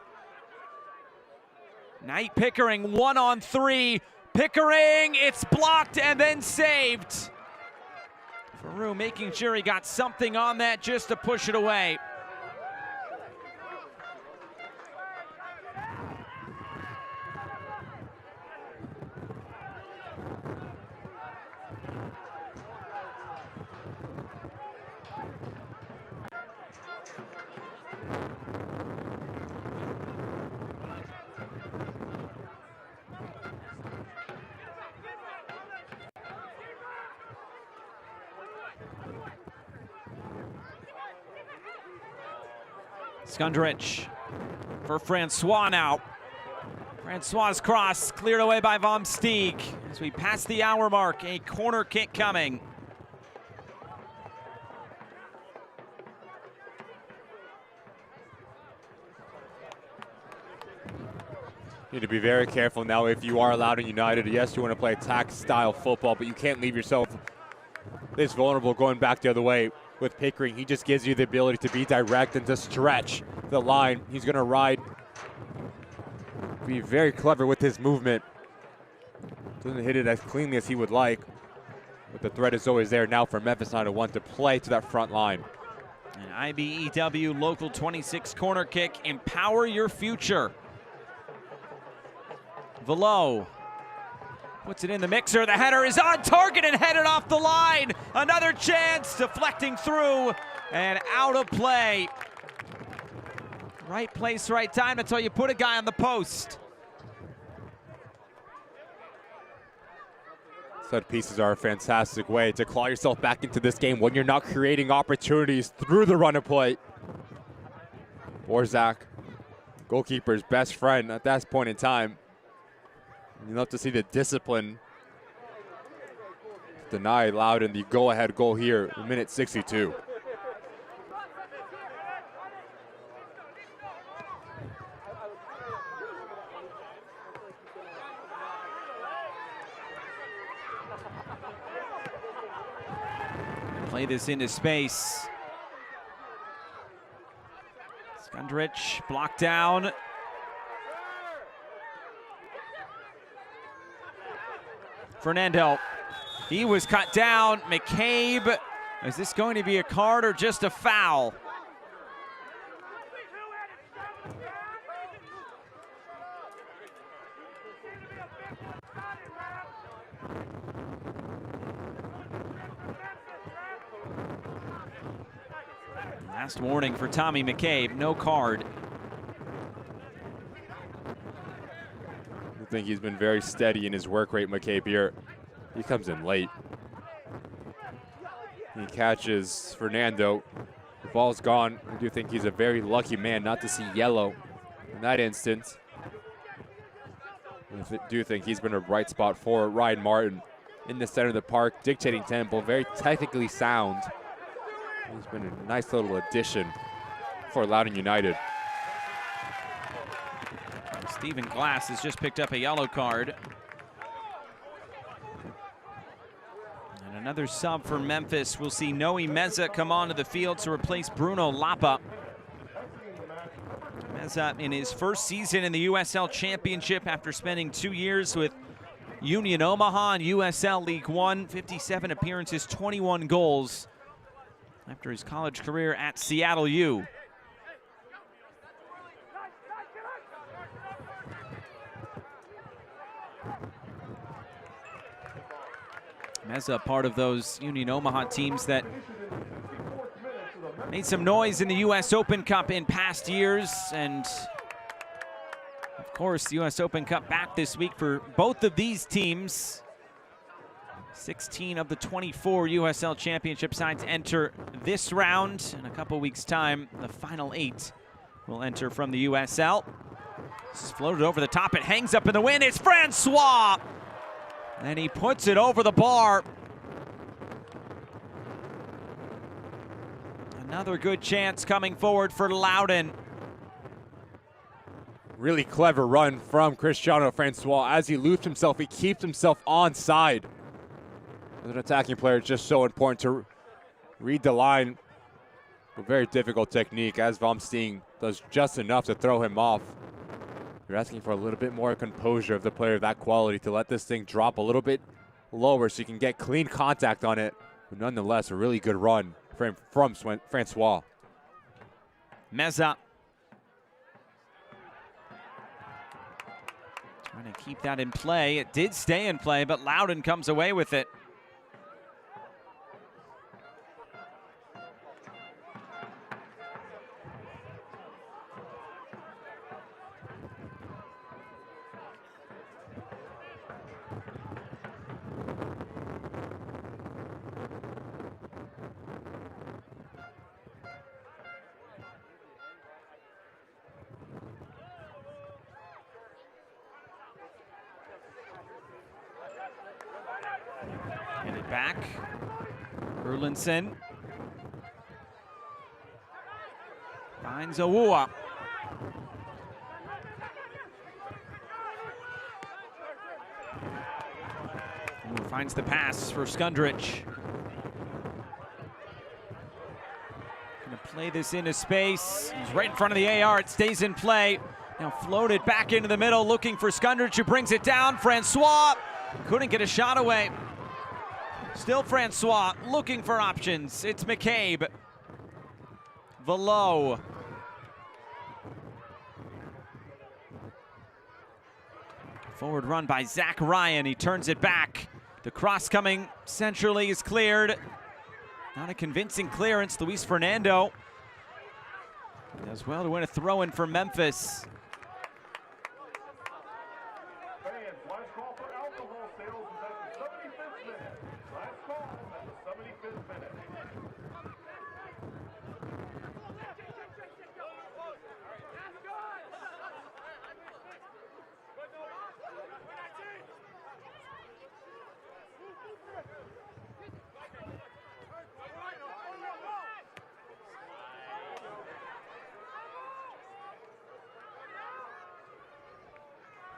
Knight Pickering, 1-on-3. Pickering, it's blocked and then saved. Farouk making sure he got something on that just to push it away. Skundrich for Francois now. Francois' cross cleared away by Vom Steeg. As we pass the hour mark, a corner kick coming. Need to be very careful now if you are Loudoun United. Yes, you want to play attack-style football, but you can't leave yourself this vulnerable going back the other way. With Pickering, he just gives you the ability to be direct and to stretch the line. He's going to ride. Be very clever with his movement. Doesn't hit it as cleanly as he would like. But the threat is always there now for Memphis United want to play to that front line. An IBEW Local 26 corner kick. Empower your future. Velo puts it in the mixer. The header is on target and headed off the line. Another chance, deflecting through and out of play. Right place, right time until you put a guy on the post. Set pieces are a fantastic way to claw yourself back into this game when you're not creating opportunities through the run of play. Borzak, goalkeeper's best friend at that point in time. You'll have to see the discipline deny Loudoun the go-ahead goal here in minute 62. Play this into space. Skundrich blocked down. Fernando, he was cut down. McCabe, is this going to be a card or just a foul? Last warning for Tommy McCabe, no card. I think he's been very steady in his work rate, McCabe here. He comes in late. He catches Fernando. The ball's gone. I do think he's a very lucky man not to see yellow in that instance. I do think he's been a bright spot for Ryan Martin in the center of the park, dictating tempo, very technically sound. He's been a nice little addition for Loudoun United. Stephen Glass has just picked up a yellow card. And another sub for Memphis. We'll see Noe Meza come onto the field to replace Bruno Lapa. Meza in his first season in the USL Championship after spending 2 years with Union Omaha and USL League One. 57 appearances, 21 goals after his college career at Seattle U. Meza, part of those Union Omaha teams that made some noise in the U.S. Open Cup in past years. And of course, the U.S. Open Cup back this week for both of these teams. 16 of the 24 USL Championship sides enter this round. In a couple weeks' time, the final 8 will enter from the USL. This is floated over the top. It hangs up in the wind. It's Francois! And he puts it over the bar. Another good chance coming forward for Loudoun. Really clever run from Cristiano Francois. As he loops himself, he keeps himself onside. As an attacking player, it's just so important to read the line. A very difficult technique, as Vomstein does just enough to throw him off. You're asking for a little bit more composure of the player of that quality to let this thing drop a little bit lower so you can get clean contact on it. But nonetheless, a really good run from Francois. Meza trying to keep that in play. It did stay in play, but Loudoun comes away with it. Headed back. Erlinson finds Awua. Finds the pass for Skundrich. Gonna play this into space. He's right in front of the AR. It stays in play. Now floated back into the middle, looking for Skundrich, who brings it down. Francois couldn't get a shot away. Still Francois looking for options. It's McCabe. Velo. Forward run by Zach Ryan. He turns it back. The cross coming centrally is cleared. Not a convincing clearance. Luis Fernando does well to win a throw-in for Memphis.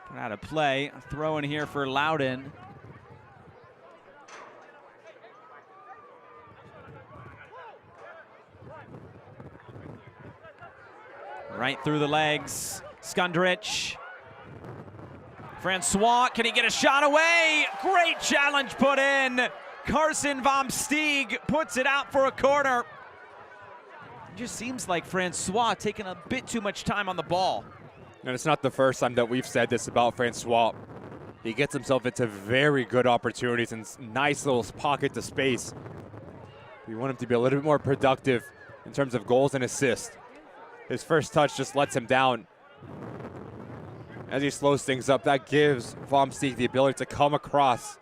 Put out of play. A throw in here for Loudoun. Right through the legs. Skundrich. Francois, can he get a shot away? Great challenge put in. Carson Vom Steeg puts it out for a corner. It just seems like Francois taking a bit too much time on the ball. And it's not the first time that we've said this about Francois. He gets himself into very good opportunities and nice little pockets of space. We want him to be a little bit more productive in terms of goals and assists. His first touch just lets him down. As he slows things up, that gives Vom Steeg the ability to come across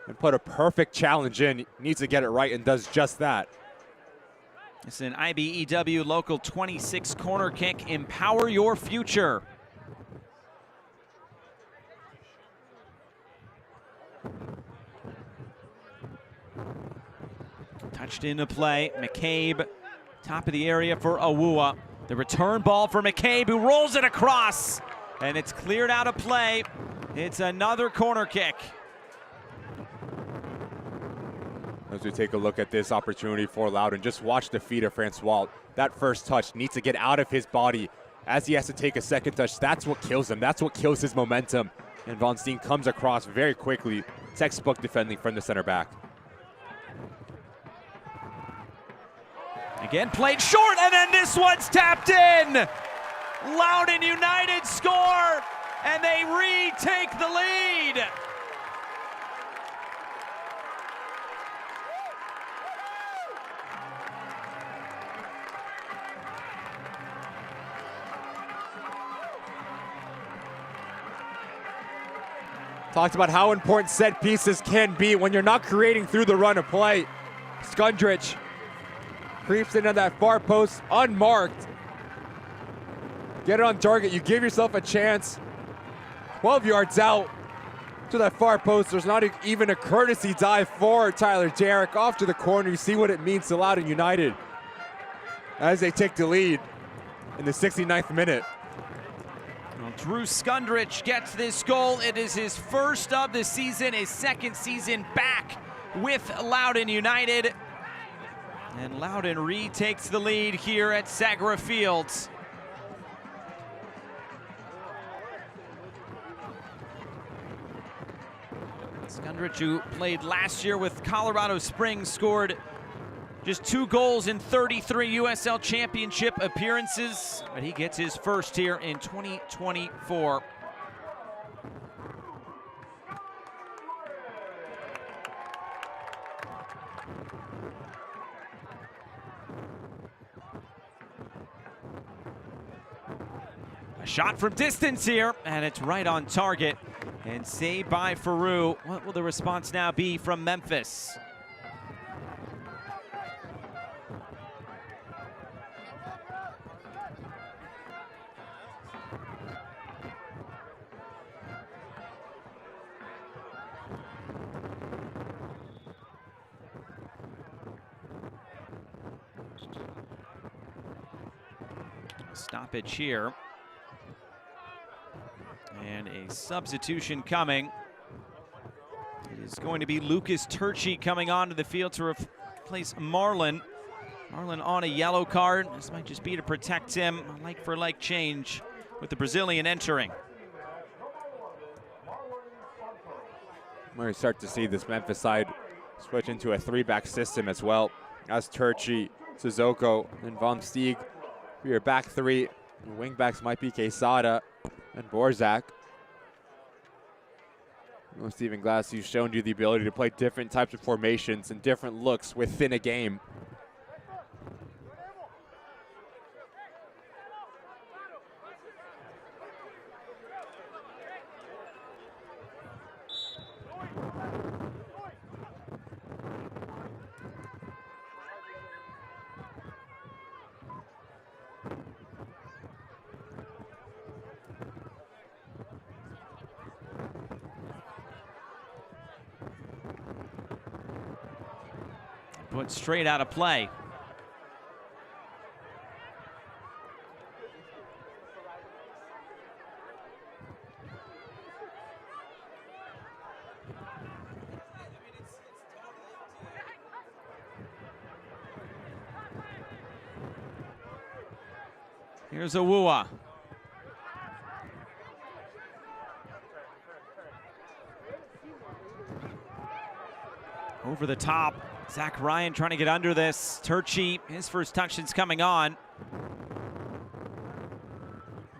and put a perfect challenge in. He needs to get it right and does just that. It's an IBEW Local 26 corner kick. Empower your future. Touched into play. McCabe, top of the area for Awua. The return ball for McCabe, who rolls it across. And it's cleared out of play. It's another corner kick. As we take a look at this opportunity for Loudoun, just watch the feet of Francois. That first touch needs to get out of his body as he has to take a second touch. That's what kills him. That's what kills his momentum. And Von Steen comes across very quickly. Textbook defending from the center back. Again, played short, and then this one's tapped in. Loudoun United score, and they retake the lead. Talked about how important set pieces can be when you're not creating through the run of play. Skundrich creeps into that far post unmarked. Get it on target, you give yourself a chance. 12 yards out to that far post. There's not even a courtesy dive for Tyler Derrick off to the corner. You see what it means to Loudoun United as they take the lead in the 69th minute. Well, Drew Skundrich gets this goal. It is his first of the season, his second season back with Loudoun United. And Loudoun retakes the lead here at Sagra Fields. Skundrich, who played last year with Colorado Springs, scored just 2 goals in 33 USL Championship appearances, but he gets his first here in 2024. A shot from distance here, and it's right on target. And saved by Faroux. What will the response now be from Memphis? Stoppage here. And a substitution coming. It is going to be Lucas Turchi coming onto the field to replace Marlon. Marlon on a yellow card. This might just be to protect him. A like-for-like change with the Brazilian entering. We're going to start to see this Memphis side switch into a 3-back system as well. As Turchi, Sissoko, and Vom Steeg for your back 3. The wing backs might be Quesada and Borzak. Well, Stephen Glass, who's shown you the ability to play different types of formations and different looks within a game. Put straight out of play. Here's Awua. Over the top. Zach Ryan trying to get under this. Turchi, his first touch since coming on.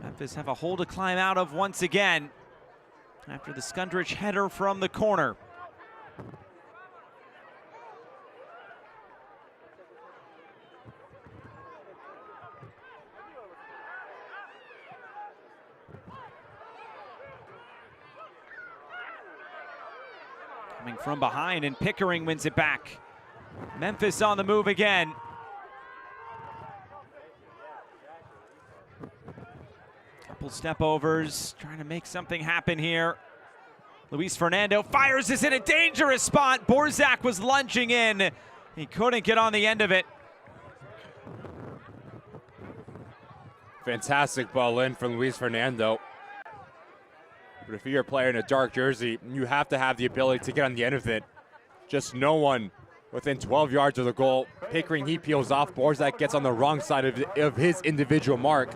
Memphis have a hole to climb out of once again after the Skundrich header from the corner. Coming from behind, and Pickering wins it back. Memphis on the move again. Couple step overs, trying to make something happen here. Luis Fernando fires this in a dangerous spot. Borzak was lunging in. He couldn't get on the end of it. Fantastic ball in from Luis Fernando. But if you're a player in a dark jersey, you have to have the ability to get on the end of it. Just no one within 12 yards of the goal. Pickering, he peels off. Borzak gets on the wrong side of his individual mark.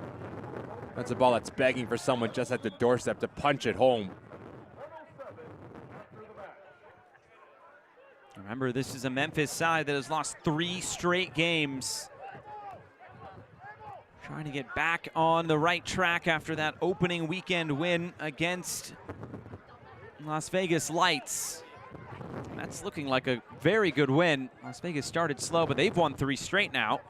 That's a ball that's begging for someone just at the doorstep to punch it home. Remember, this is a Memphis side that has lost 3 straight games. Trying to get back on the right track after that opening weekend win against Las Vegas Lights. That's looking like a very good win. Las Vegas started slow, but they've won 3 straight now.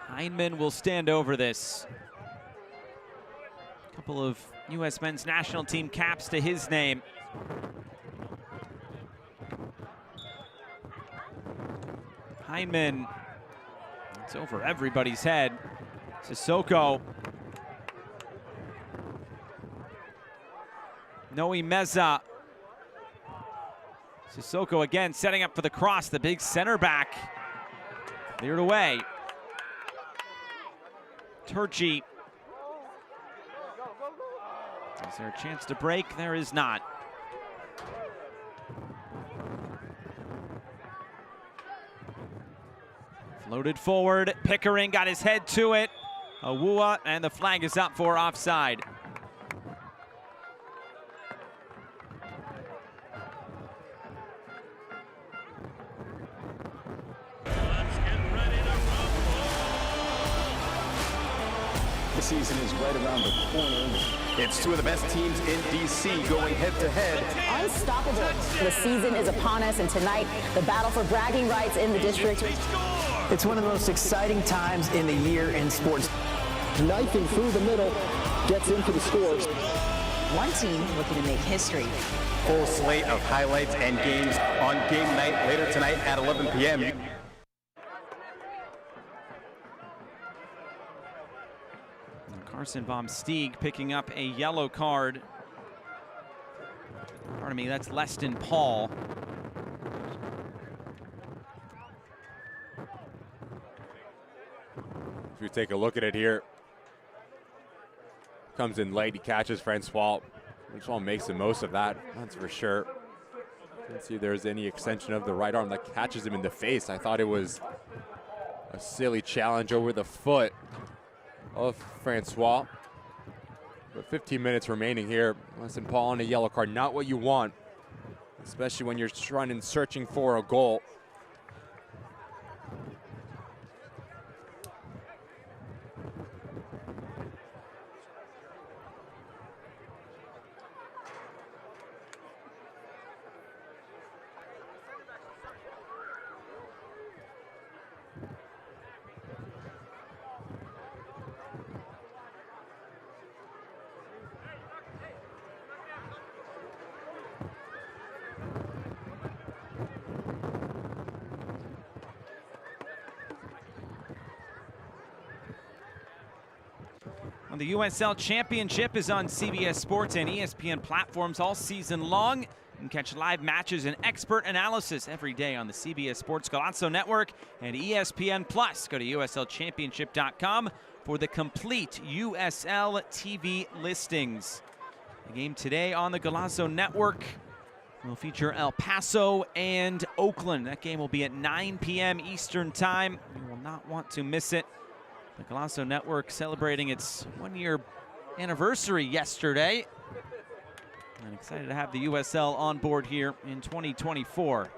Heineman will stand over this. A couple of U.S. men's national team caps to his name. Heineman, it's over everybody's head. Sissoko. Noe Meza. Sissoko again setting up for the cross, the big center back. Cleared away. Turchi. Is there a chance to break? There is not. Floated forward. Pickering got his head to it. Awua, and the flag is up for offside. The season is right around the corner. It's 2 of the best teams in DC going head-to-head. Unstoppable. The season is upon us, and tonight, the battle for bragging rights in the district. It's one of the most exciting times in the year in sports. Knifing through the middle, gets into the scores. One team looking to make history. Full slate of highlights and games on game night later tonight at 11 p.m. Carson Vom Steeg picking up a yellow card. Pardon me, that's Leston Paul. If you take a look at it here, comes in late, he catches Francois. Francois makes the most of that, that's for sure. Let's see if there's any extension of the right arm that catches him in the face. I thought it was a silly challenge over the foot of Francois. But 15 minutes remaining here. Leston Paul on a yellow card, not what you want, especially when you're trying and searching for a goal. The USL Championship is on CBS Sports and ESPN platforms all season long. You can catch live matches and expert analysis every day on the CBS Sports Golazo Network and ESPN Plus. Go to USLChampionship.com for the complete USL TV listings. The game today on the Golazo Network will feature El Paso and Oakland. That game will be at 9 p.m. Eastern Time. You will not want to miss it. The Golazo Network celebrating its one-year anniversary yesterday. And excited to have the USL on board here in 2024.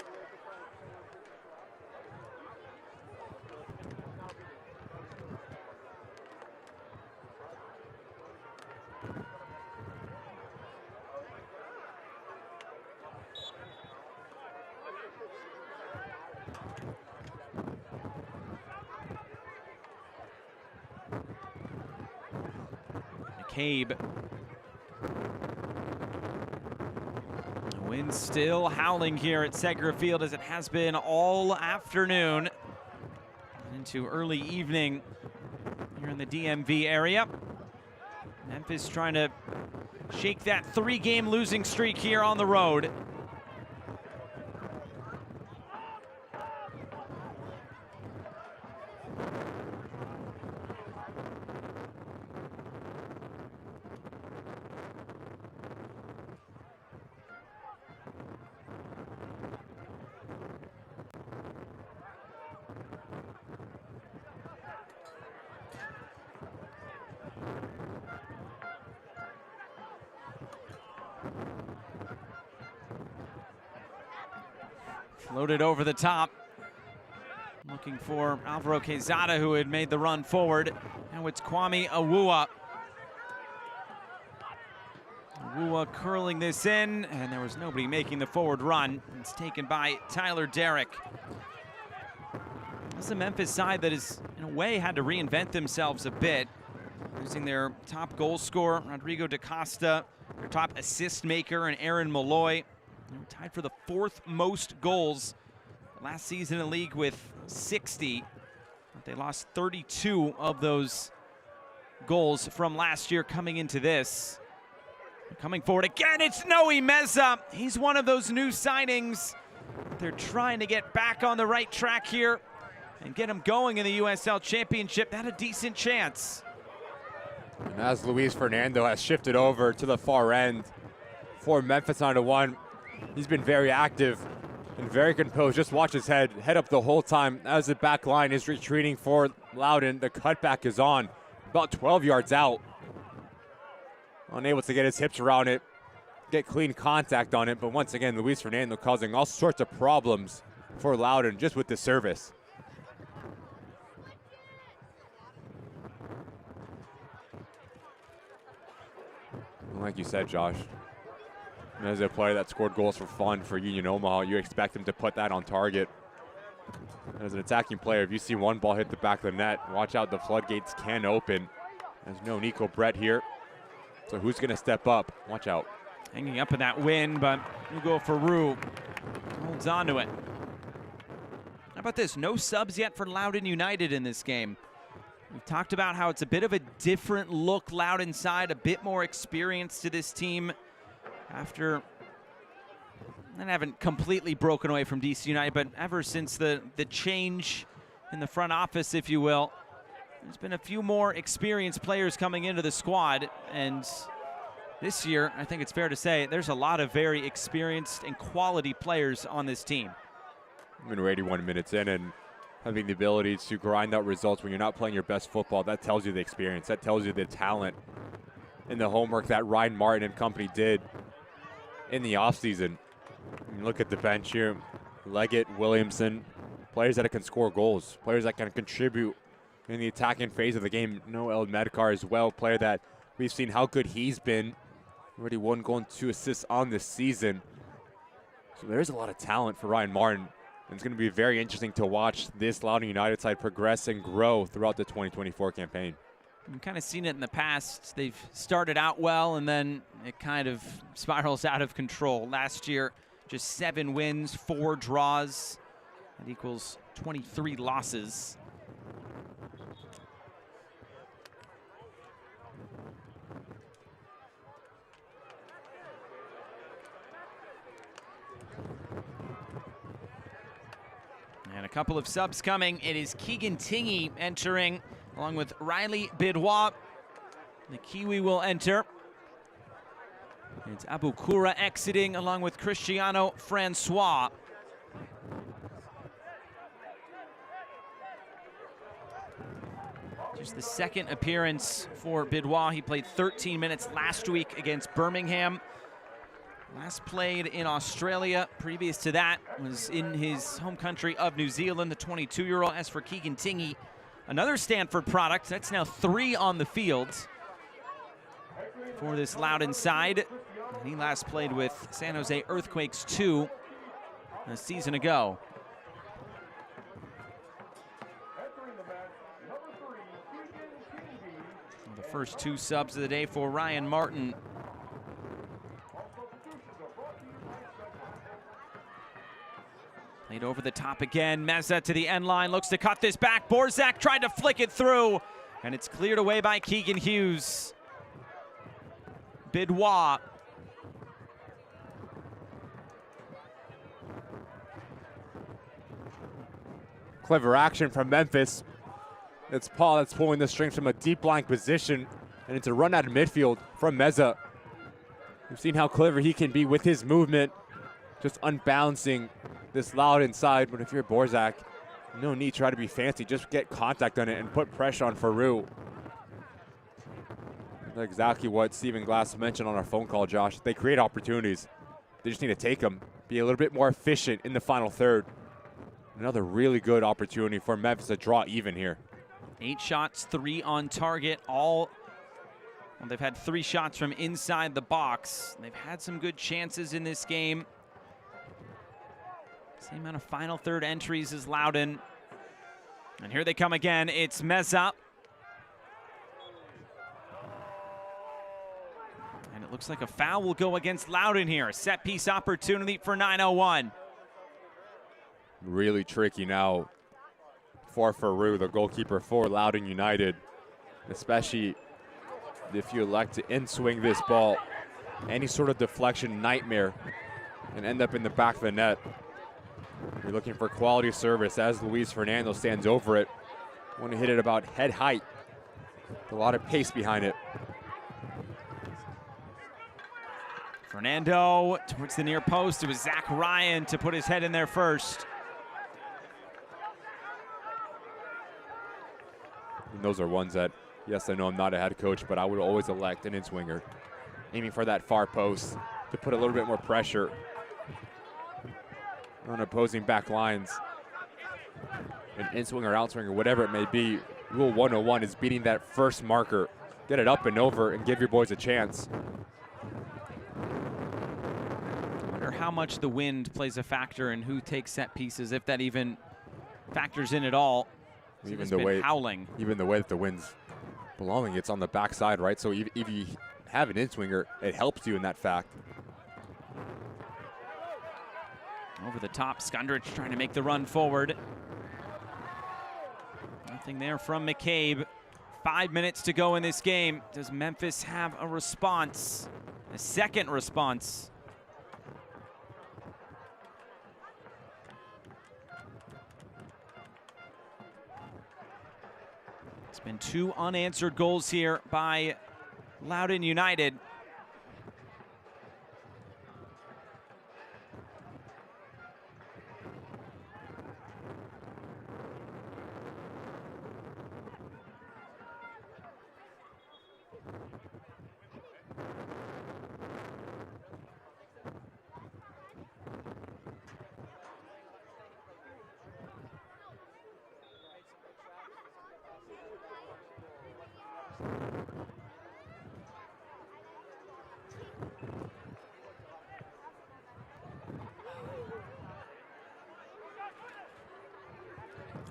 McCabe. The wind still howling here at Segra Field as it has been all afternoon into early evening here in the DMV area. Memphis trying to shake that 3-game losing streak here on the road. Floated over the top. Looking for Alvaro Quezada, who had made the run forward. Now it's Kwame Awua. Awua curling this in, and there was nobody making the forward run. It's taken by Tyler Derrick. This is a Memphis side that has, in a way, had to reinvent themselves a bit. Losing their top goal scorer, Rodrigo da Costa, their top assist maker, and Aaron Malloy. They were tied for the 4th most goals last season in the league with 60. But they lost 32 of those goals from last year coming into this. Coming forward again, it's Noe Meza. He's one of those new signings. They're trying to get back on the right track here and get him going in the USL Championship. That a decent chance. And as Luis Fernando has shifted over to the far end for Memphis 9-1, he's been very active and very composed. Just watch his head up the whole time as the back line is retreating for Loudoun. The cutback is on, about 12 yards out. Unable to get his hips around it, get clean contact on it. But once again, Luis Fernando causing all sorts of problems for Loudoun just with the service. Like you said, Josh, as a player that scored goals for fun for Union Omaha, you expect him to put that on target. As an attacking player, if you see one ball hit the back of the net, watch out, the floodgates can open. There's no Nico Brett here. So who's going to step up? Watch out. Hanging up in that win, but Hugo Faru holds on to it. How about this? No subs yet for Loudoun United in this game. We've talked about how it's a bit of a different look Loudoun side, a bit more experience to this team after, and haven't completely broken away from DC United, but ever since the change in the front office, if you will, there's been a few more experienced players coming into the squad. And this year, I think it's fair to say, there's a lot of very experienced and quality players on this team. I mean, we're 81 minutes in, and having the ability to grind out results when you're not playing your best football, that tells you the experience. That tells you the talent and the homework that Ryan Martin and company did in the offseason. I mean, look at the bench here. Leggett, Williamson, players that can score goals, players that can contribute in the attacking phase of the game. Noel Medkar as well, player that we've seen how good he's been. Already 1 goal and 2 assists on this season. So there's a lot of talent for Ryan Martin. And it's going to be very interesting to watch this Loudoun United side progress and grow throughout the 2024 campaign. We've kind of seen it in the past. They've started out well, and then it kind of spirals out of control. Last year, just 7 wins, 4 draws. That equals 23 losses. And a couple of subs coming. It is Keegan Tingy entering, along with Riley Bidwa. The Kiwi will enter. It's Abukura exiting along with Cristiano Francois. Just the second appearance for Bidwa. He played 13 minutes last week against Birmingham. Last played in Australia. Previous to that was in his home country of New Zealand, the 22-year-old. As for Keegan Tingy, another Stanford product. That's now 3 on the field for this Loudoun side. He last played with San Jose Earthquakes 2 a season ago. The first 2 subs of the day for Ryan Martin. Played over the top again. Meza to the end line, looks to cut this back. Borzak tried to flick it through, and it's cleared away by Keegan Hughes. Bidwa. Clever action from Memphis. It's Paul that's pulling the strings from a deep line position, and it's a run out of midfield from Meza. We've seen how clever he can be with his movement, just unbalancing this Loudoun side. But if you're Borzak, no need to try to be fancy. Just get contact on it and put pressure on Farouk. That's exactly what Stephen Glass mentioned on our phone call, Josh. They create opportunities. They just need to take them, be a little bit more efficient in the final third. Another really good opportunity for Memphis to draw even here. 8 shots, 3 on target. Well, they've had 3 shots from inside the box. They've had some good chances in this game. Same amount of final third entries as Loudoun. And here they come again. It's Meza. And it looks like a foul will go against Loudoun here. Set piece opportunity for 901. Really tricky now for Farouk, the goalkeeper for Loudoun United, especially if you elect to in-swing this ball. Any sort of deflection nightmare and end up in the back of the net. You're looking for quality service as Luis Fernando stands over it. Want to hit it about head height. A lot of pace behind it. Fernando towards the near post. It was Zach Ryan to put his head in there first. And those are ones that, yes, I know I'm not a head coach, but I would always elect an in-swinger. Aiming for that far post to put a little bit more pressure on opposing back lines. An in-swinger, out-swinger, whatever it may be, Rule 101 is beating that first marker. Get it up and over and give your boys a chance. I wonder how much the wind plays a factor in who takes set pieces, if that even factors in at all. Even the way howling. Even the way that the wind's blowing, it's on the backside, right? So if you have an in-swinger, it helps you in that fact. Over the top, Skundrich trying to make the run forward. Nothing there from McCabe. 5 minutes to go in this game. Does Memphis have a response? A second response? It's been 2 unanswered goals here by Loudoun United.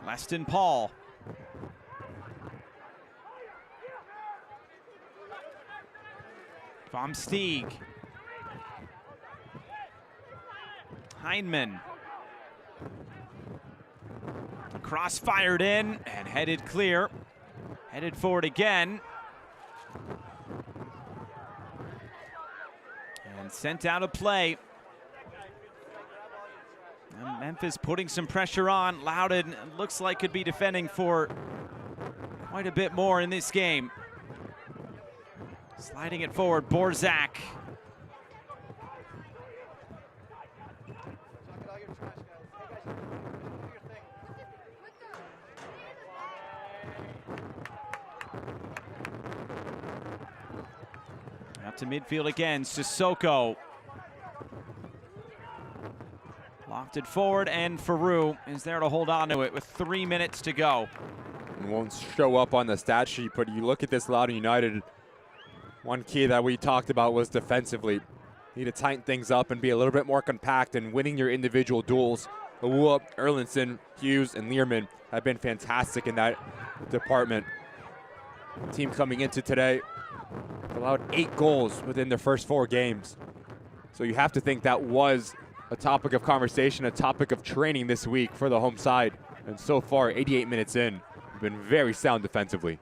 Weston Paul. Vom Stieg. Heinman. Cross fired in and headed clear. Headed forward again. And sent out of play. And Memphis putting some pressure on. Loudoun looks like could be defending for quite a bit more in this game. Sliding it forward, Borzak. Out to midfield again, Sissoko. Lofted forward, and Faroux is there to hold on to it with 3 minutes to go. It won't show up on the stat sheet, but you look at this Loudoun United, one key that we talked about was defensively. Need to tighten things up and be a little bit more compact and winning your individual duels. Awuah, Erlinson, Hughes, and Learman have been fantastic in that department. The team coming into today allowed 8 goals within their first 4 games. So you have to think that was a topic of conversation, a topic of training this week for the home side. And so far, 88 minutes in, we've been very sound defensively.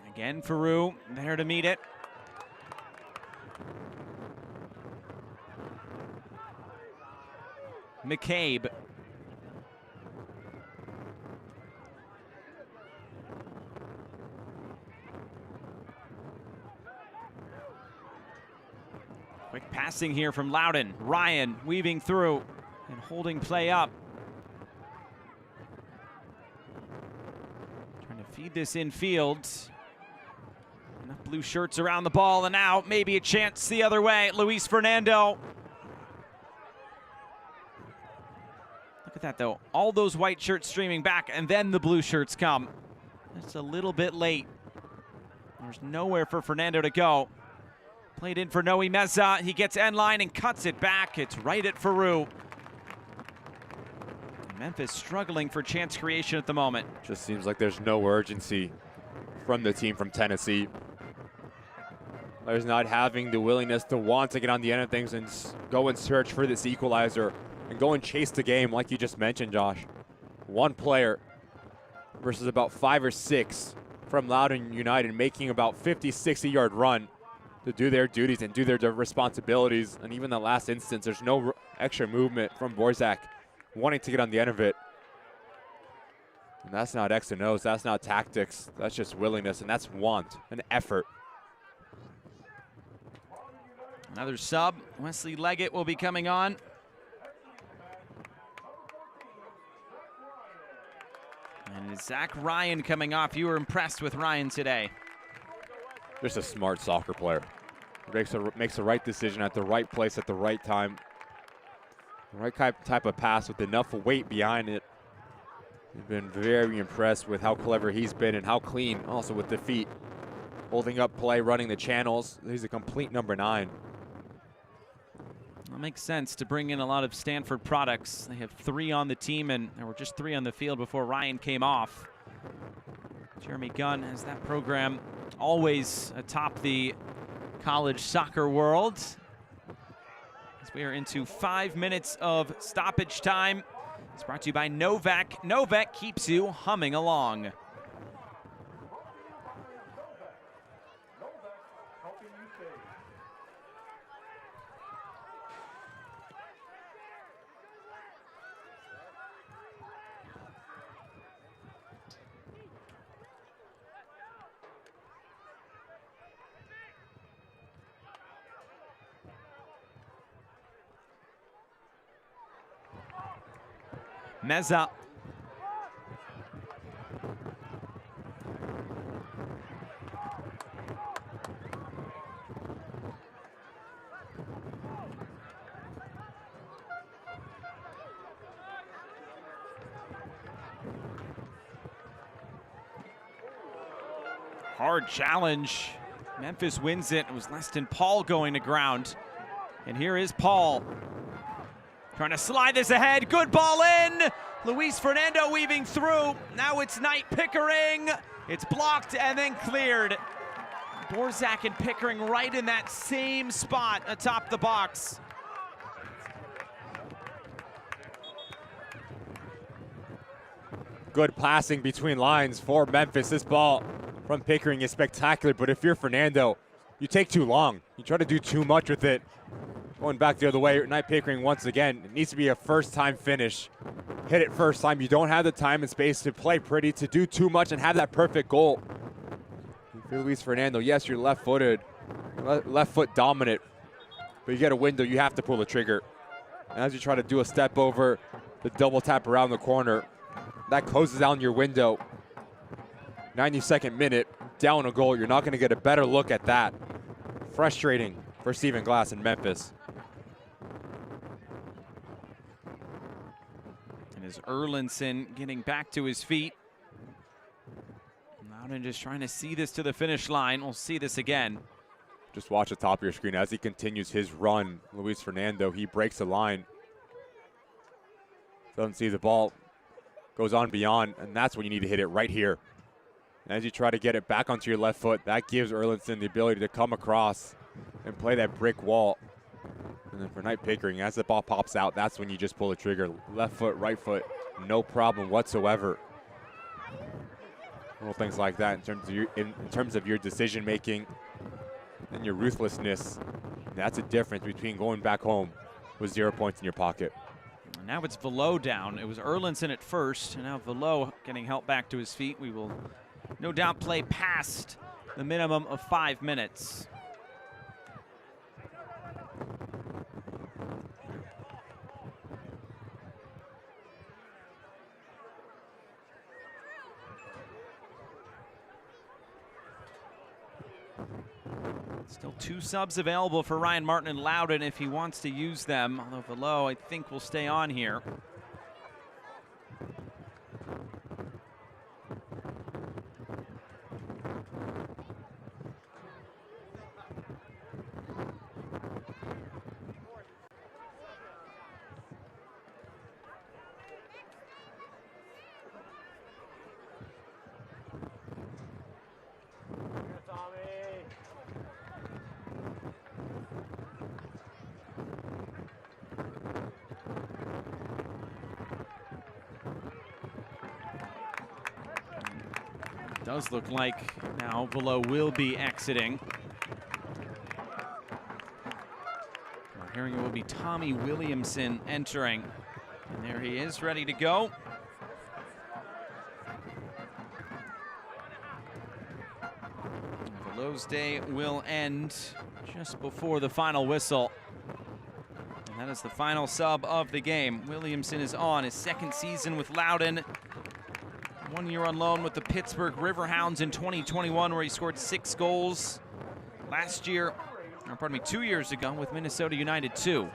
Again, Faroux there to meet it. McCabe. Quick passing here from Loudoun. Ryan weaving through and holding play up. Trying to feed this infield. Enough blue shirts around the ball, and now maybe a chance the other way. Luis Fernando. Look at that, though. All those white shirts streaming back, and then the blue shirts come. That's a little bit late. There's nowhere for Fernando to go. Played in for Noe Meza. He gets end line and cuts it back. It's right at Faroux. Memphis struggling for chance creation at the moment. Just seems like there's no urgency from the team from Tennessee. There's not having the willingness to want to get on the end of things and go and search for this equalizer and go and chase the game like you just mentioned, Josh. One player versus about 5 or 6 from Loudoun United making about 50, 60-yard run to do their duties and do their responsibilities. And even the last instance, there's no extra movement from Borzak wanting to get on the end of it. And that's not X and O's, that's not tactics, that's just willingness, and that's want, and effort. Another sub, Wesley Leggett will be coming on. And it's Zach Ryan coming off. You were impressed with Ryan today. Just a smart soccer player. Makes the right decision at the right place at the right time. The right type of pass with enough weight behind it. I've been very impressed with how clever he's been and how clean also with the feet. Holding up play, running the channels. He's a complete number 9. That makes sense to bring in a lot of Stanford products. They have 3 on the team, and there were just 3 on the field before Ryan came off. Jeremy Gunn has that program always atop the college soccer world. As we are into 5 minutes of stoppage time. It's brought to you by Novak. Novak keeps you humming along. Meza. Hard challenge. Memphis wins it. It was Leston Paul going to ground. And here is Paul. Trying to slide this ahead. Good ball in. Luis Fernando weaving through. Now it's Knight Pickering. It's blocked and then cleared. Borzak and Pickering right in that same spot atop the box. Good passing between lines for Memphis. This ball from Pickering is spectacular, but if you're Fernando, you take too long. You try to do too much with it. Going back the other way, Knight Pickering once again. It needs to be a first-time finish. Hit it first time. You don't have the time and space to play pretty, to do too much and have that perfect goal. If you're Luis Fernando, yes, you're left-footed, left foot dominant, but you get a window, you have to pull the trigger. And as you try to do a step over, the double tap around the corner, that closes down your window. 92nd minute, down a goal. You're not going to get a better look at that. Frustrating for Stephen Glass in Memphis. And as Erlinson getting back to his feet. Loudoun just trying to see this to the finish line. We'll see this again. Just watch the top of your screen as he continues his run. Luis Fernando, he breaks the line. Doesn't see the ball. Goes on beyond, and that's when you need to hit it right here. And as you try to get it back onto your left foot, that gives Erlinson the ability to come across and play that brick wall. And then for Knight Pickering, as the ball pops out, that's when you just pull the trigger. Left foot, right foot, no problem whatsoever. Little things like that in terms of your decision making and your ruthlessness. That's a difference between going back home with 0 points in your pocket. And now it's Velo down. It was Erlinson at first, and now Velo getting helped back to his feet. We will no doubt play past the minimum of 5 minutes. Still 2 subs available for Ryan Martin and Loudoun if he wants to use them, although Velo, I think, will stay on here. Does look like now Velo will be exiting. We're hearing it will be Tommy Williamson entering. And there he is, ready to go. Velo's day will end just before the final whistle. And that is the final sub of the game. Williamson is on his 2nd season with Loudoun. 1 year on loan with the Pittsburgh Riverhounds in 2021, where he scored 6 goals. Last year, or pardon me, 2 years ago with Minnesota United 2.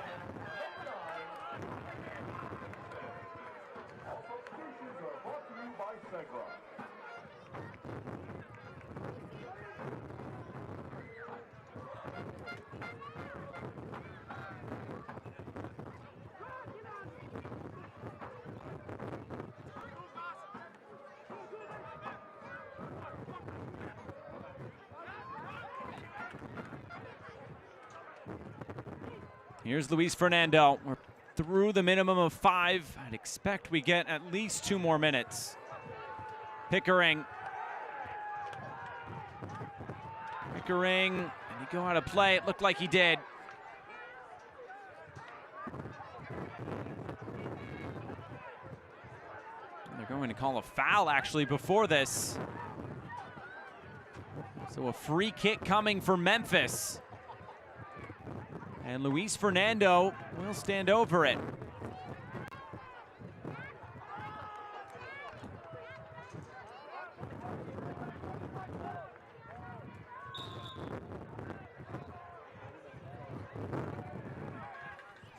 Here's Luis Fernando. We're through the minimum of 5. I'd expect we get at least 2 more minutes. Pickering. Pickering. Did he go out of play? It looked like he did. They're going to call a foul actually before this. So a free kick coming for Memphis. And Luis Fernando will stand over it.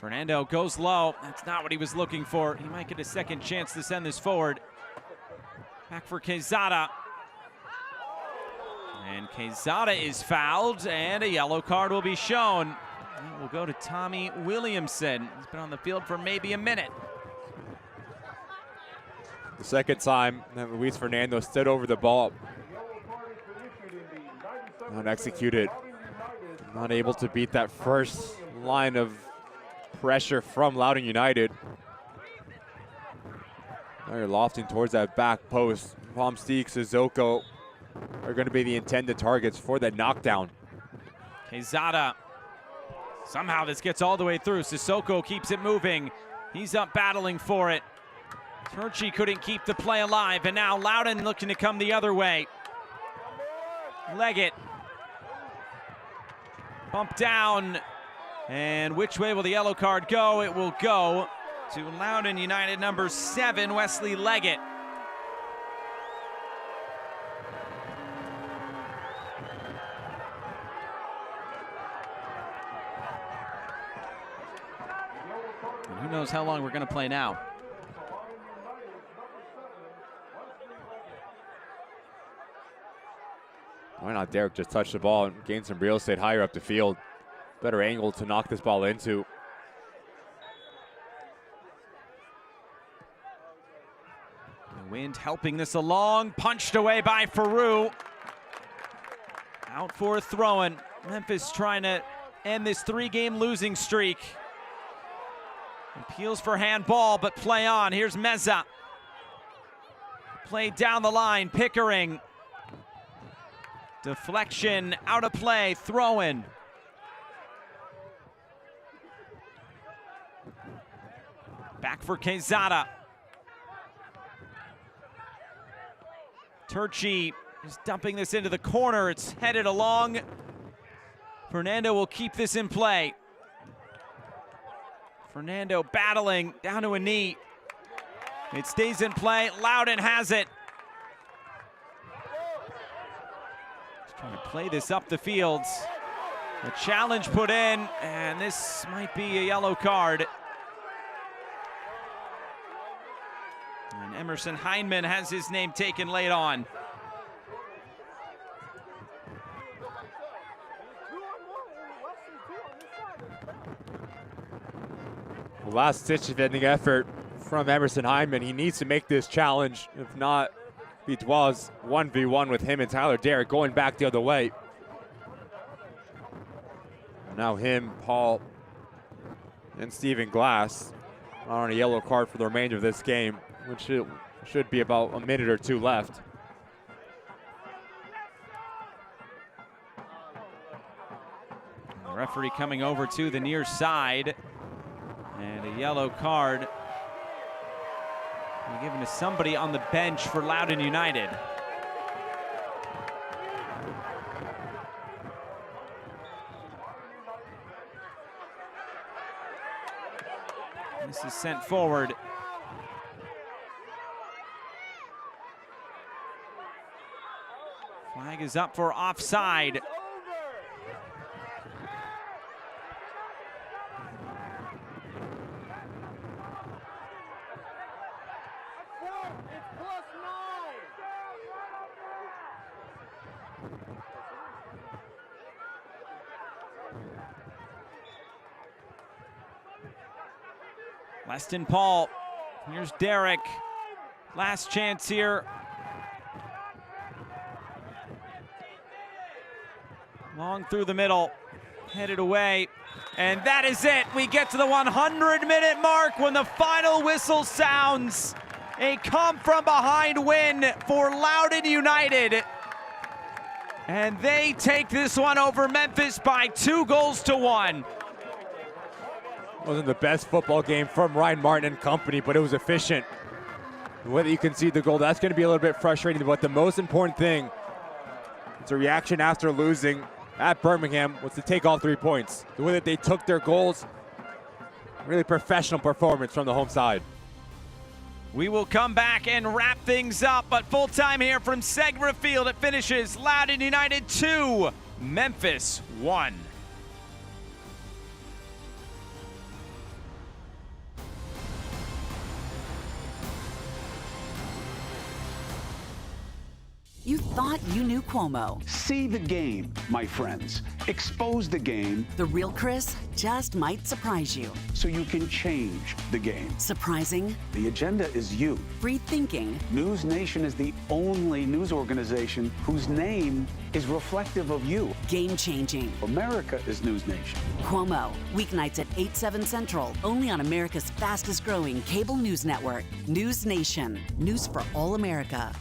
Fernando goes low. That's not what he was looking for. He might get a second chance to send this forward. Back for Quezada. And Quezada is fouled, and a yellow card will be shown. It will go to Tommy Williamson. He's been on the field for maybe a minute. The second time that Luis Fernando stood over the ball. Not executed. Not able to beat that first line of pressure from Loudoun United. Now you're lofting towards that back post. Pomsteek, Sissoko are going to be the intended targets for that knockdown. Quezada. Somehow this gets all the way through. Sissoko keeps it moving. He's up battling for it. Turchi couldn't keep the play alive, and now Loudoun looking to come the other way. Leggett. Bump down. And which way will the yellow card go? It will go to Loudoun United number 7, Wesley Leggett. knows how long we're going to play now. Why not Derek just touch the ball and gain some real estate higher up the field? Better angle to knock this ball into. The wind helping this along. Punched away by Faroux. Out for a throw-in. Memphis trying to end this 3-game losing streak. Appeals for handball, but play on. Here's Meza. Play down the line. Pickering. Deflection, out of play, throw-in. Back for Quezada. Turchi is dumping this into the corner. It's headed along. Fernando will keep this in play. Fernando battling down to a knee. It stays in play. Loudoun has it. Trying to play this up the field. A challenge put in, and this might be a yellow card. And Emerson Heineman has his name taken late on. Last-ditch defending effort from Emerson Heineman. He needs to make this challenge. If not, it was 1v1 with him and Tyler Derrick going back the other way. Now him, Paul, and Stephen Glass are on a yellow card for the remainder of this game, which should be about a minute or two left. The referee coming over to the near side, and a yellow card given to somebody on the bench for Loudoun United. This is sent forward. Flag is up for offside. Weston Paul, here's Derrick. Last chance here. Long through the middle, headed away. And that is it. We get to the 100-minute mark when the final whistle sounds. A come-from-behind win for Loudoun United. And they take this one over Memphis by 2-1. Wasn't the best football game from Ryan Martin and company, but it was efficient. Whether you concede the goal, that's going to be a little bit frustrating, but the most important thing, it's a reaction after losing at Birmingham, was to take all 3 points. The way that they took their goals, really professional performance from the home side. We will come back and wrap things up, but full time here from Segra Field. It finishes Loudoun United 2, Memphis 1. You thought you knew Cuomo. See the game, my friends. Expose the game. The real Chris just might surprise you. So you can change the game. Surprising. The agenda is you. Free thinking. News Nation is the only news organization whose name is reflective of you. Game changing. America is News Nation. Cuomo. Weeknights at 8/7 Central. Only on America's fastest growing cable news network. News Nation. News for all America.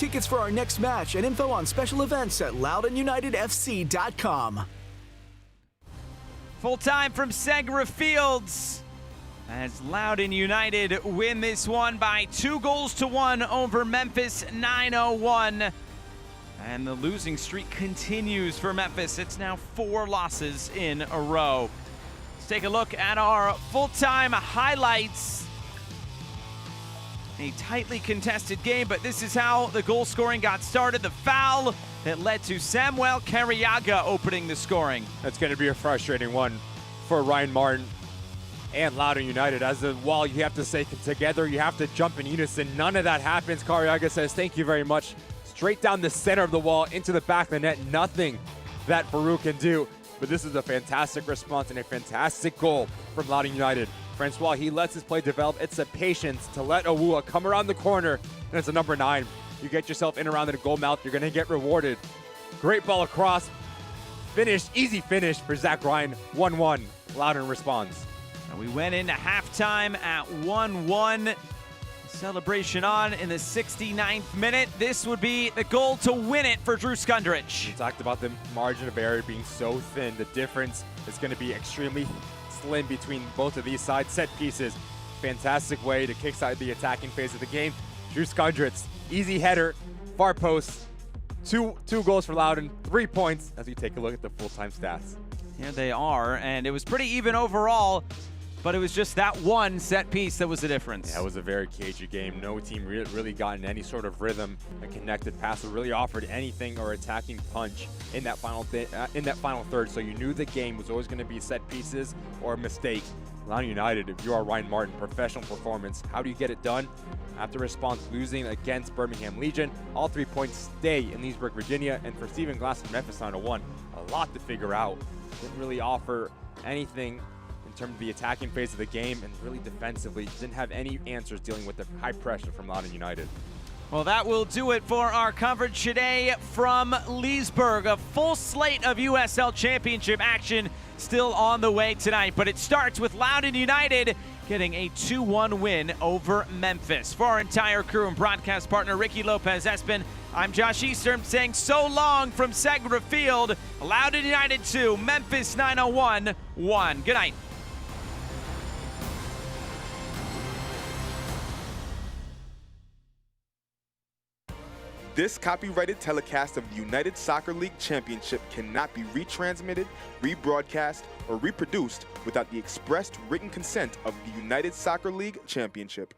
tickets for our next match and info on special events at LoudounUnitedFC.com. Full time from Segra Fields as Loudoun United win this one by 2-1 over Memphis 901. And the losing streak continues for Memphis. It's now 4 losses in a row. Let's take a look at our full-time highlights. A tightly contested game, but this is how the goal scoring got started. The foul that led to Samuel Carriaga opening the scoring. That's going to be a frustrating one for Ryan Martin and Loudoun United. As the wall, you have to say together, you have to jump in unison. None of that happens. Carriaga says, thank you very much. Straight down the center of the wall into the back of the net. Nothing that Farouk can do. But this is a fantastic response and a fantastic goal from Loudoun United. Francois, he lets his play develop. It's the patience to let Awua come around the corner, and it's a number 9. You get yourself in around the goal mouth, you're going to get rewarded. Great ball across. Finish, easy finish for Zach Ryan. 1-1. Loudoun responds. And we went into halftime at 1-1. Celebration on in the 69th minute. This would be the goal to win it for Drew Skundrich. We talked about the margin of error being so thin. The difference is going to be extremely slim between both of these sides. Set pieces. Fantastic way to kickstart the attacking phase of the game. Drew Skundrich, easy header, far post. Two goals for Loudoun, 3 points as we take a look at the full-time stats. Here they are, and it was pretty even overall, but it was just that one set piece that was the difference. Yeah, it was a very cagey game. No team really got in any sort of rhythm. A connected pass that really offered anything or attacking punch in that final third. So you knew the game was always going to be set pieces or a mistake. Loudoun United, if you are Ryan Martin, professional performance. How do you get it done? After response, losing against Birmingham Legion, all 3 points stay in Leesburg, Virginia, and for Stephen Glass and Memphis 901, a lot to figure out. Didn't really offer anything in terms of the attacking phase of the game, and really defensively didn't have any answers dealing with the high pressure from Loudoun United. Well, that will do it for our coverage today from Leesburg. A full slate of USL Championship action still on the way tonight, but it starts with Loudoun United getting a 2-1 win over Memphis. For our entire crew and broadcast partner Ricky Lopez-Espin, I'm Josh Eastern saying so long from Segra Field. Loudoun United 2, Memphis 901 1. Good night. This copyrighted telecast of the United Soccer League Championship cannot be retransmitted, rebroadcast, or reproduced without the expressed written consent of the United Soccer League Championship.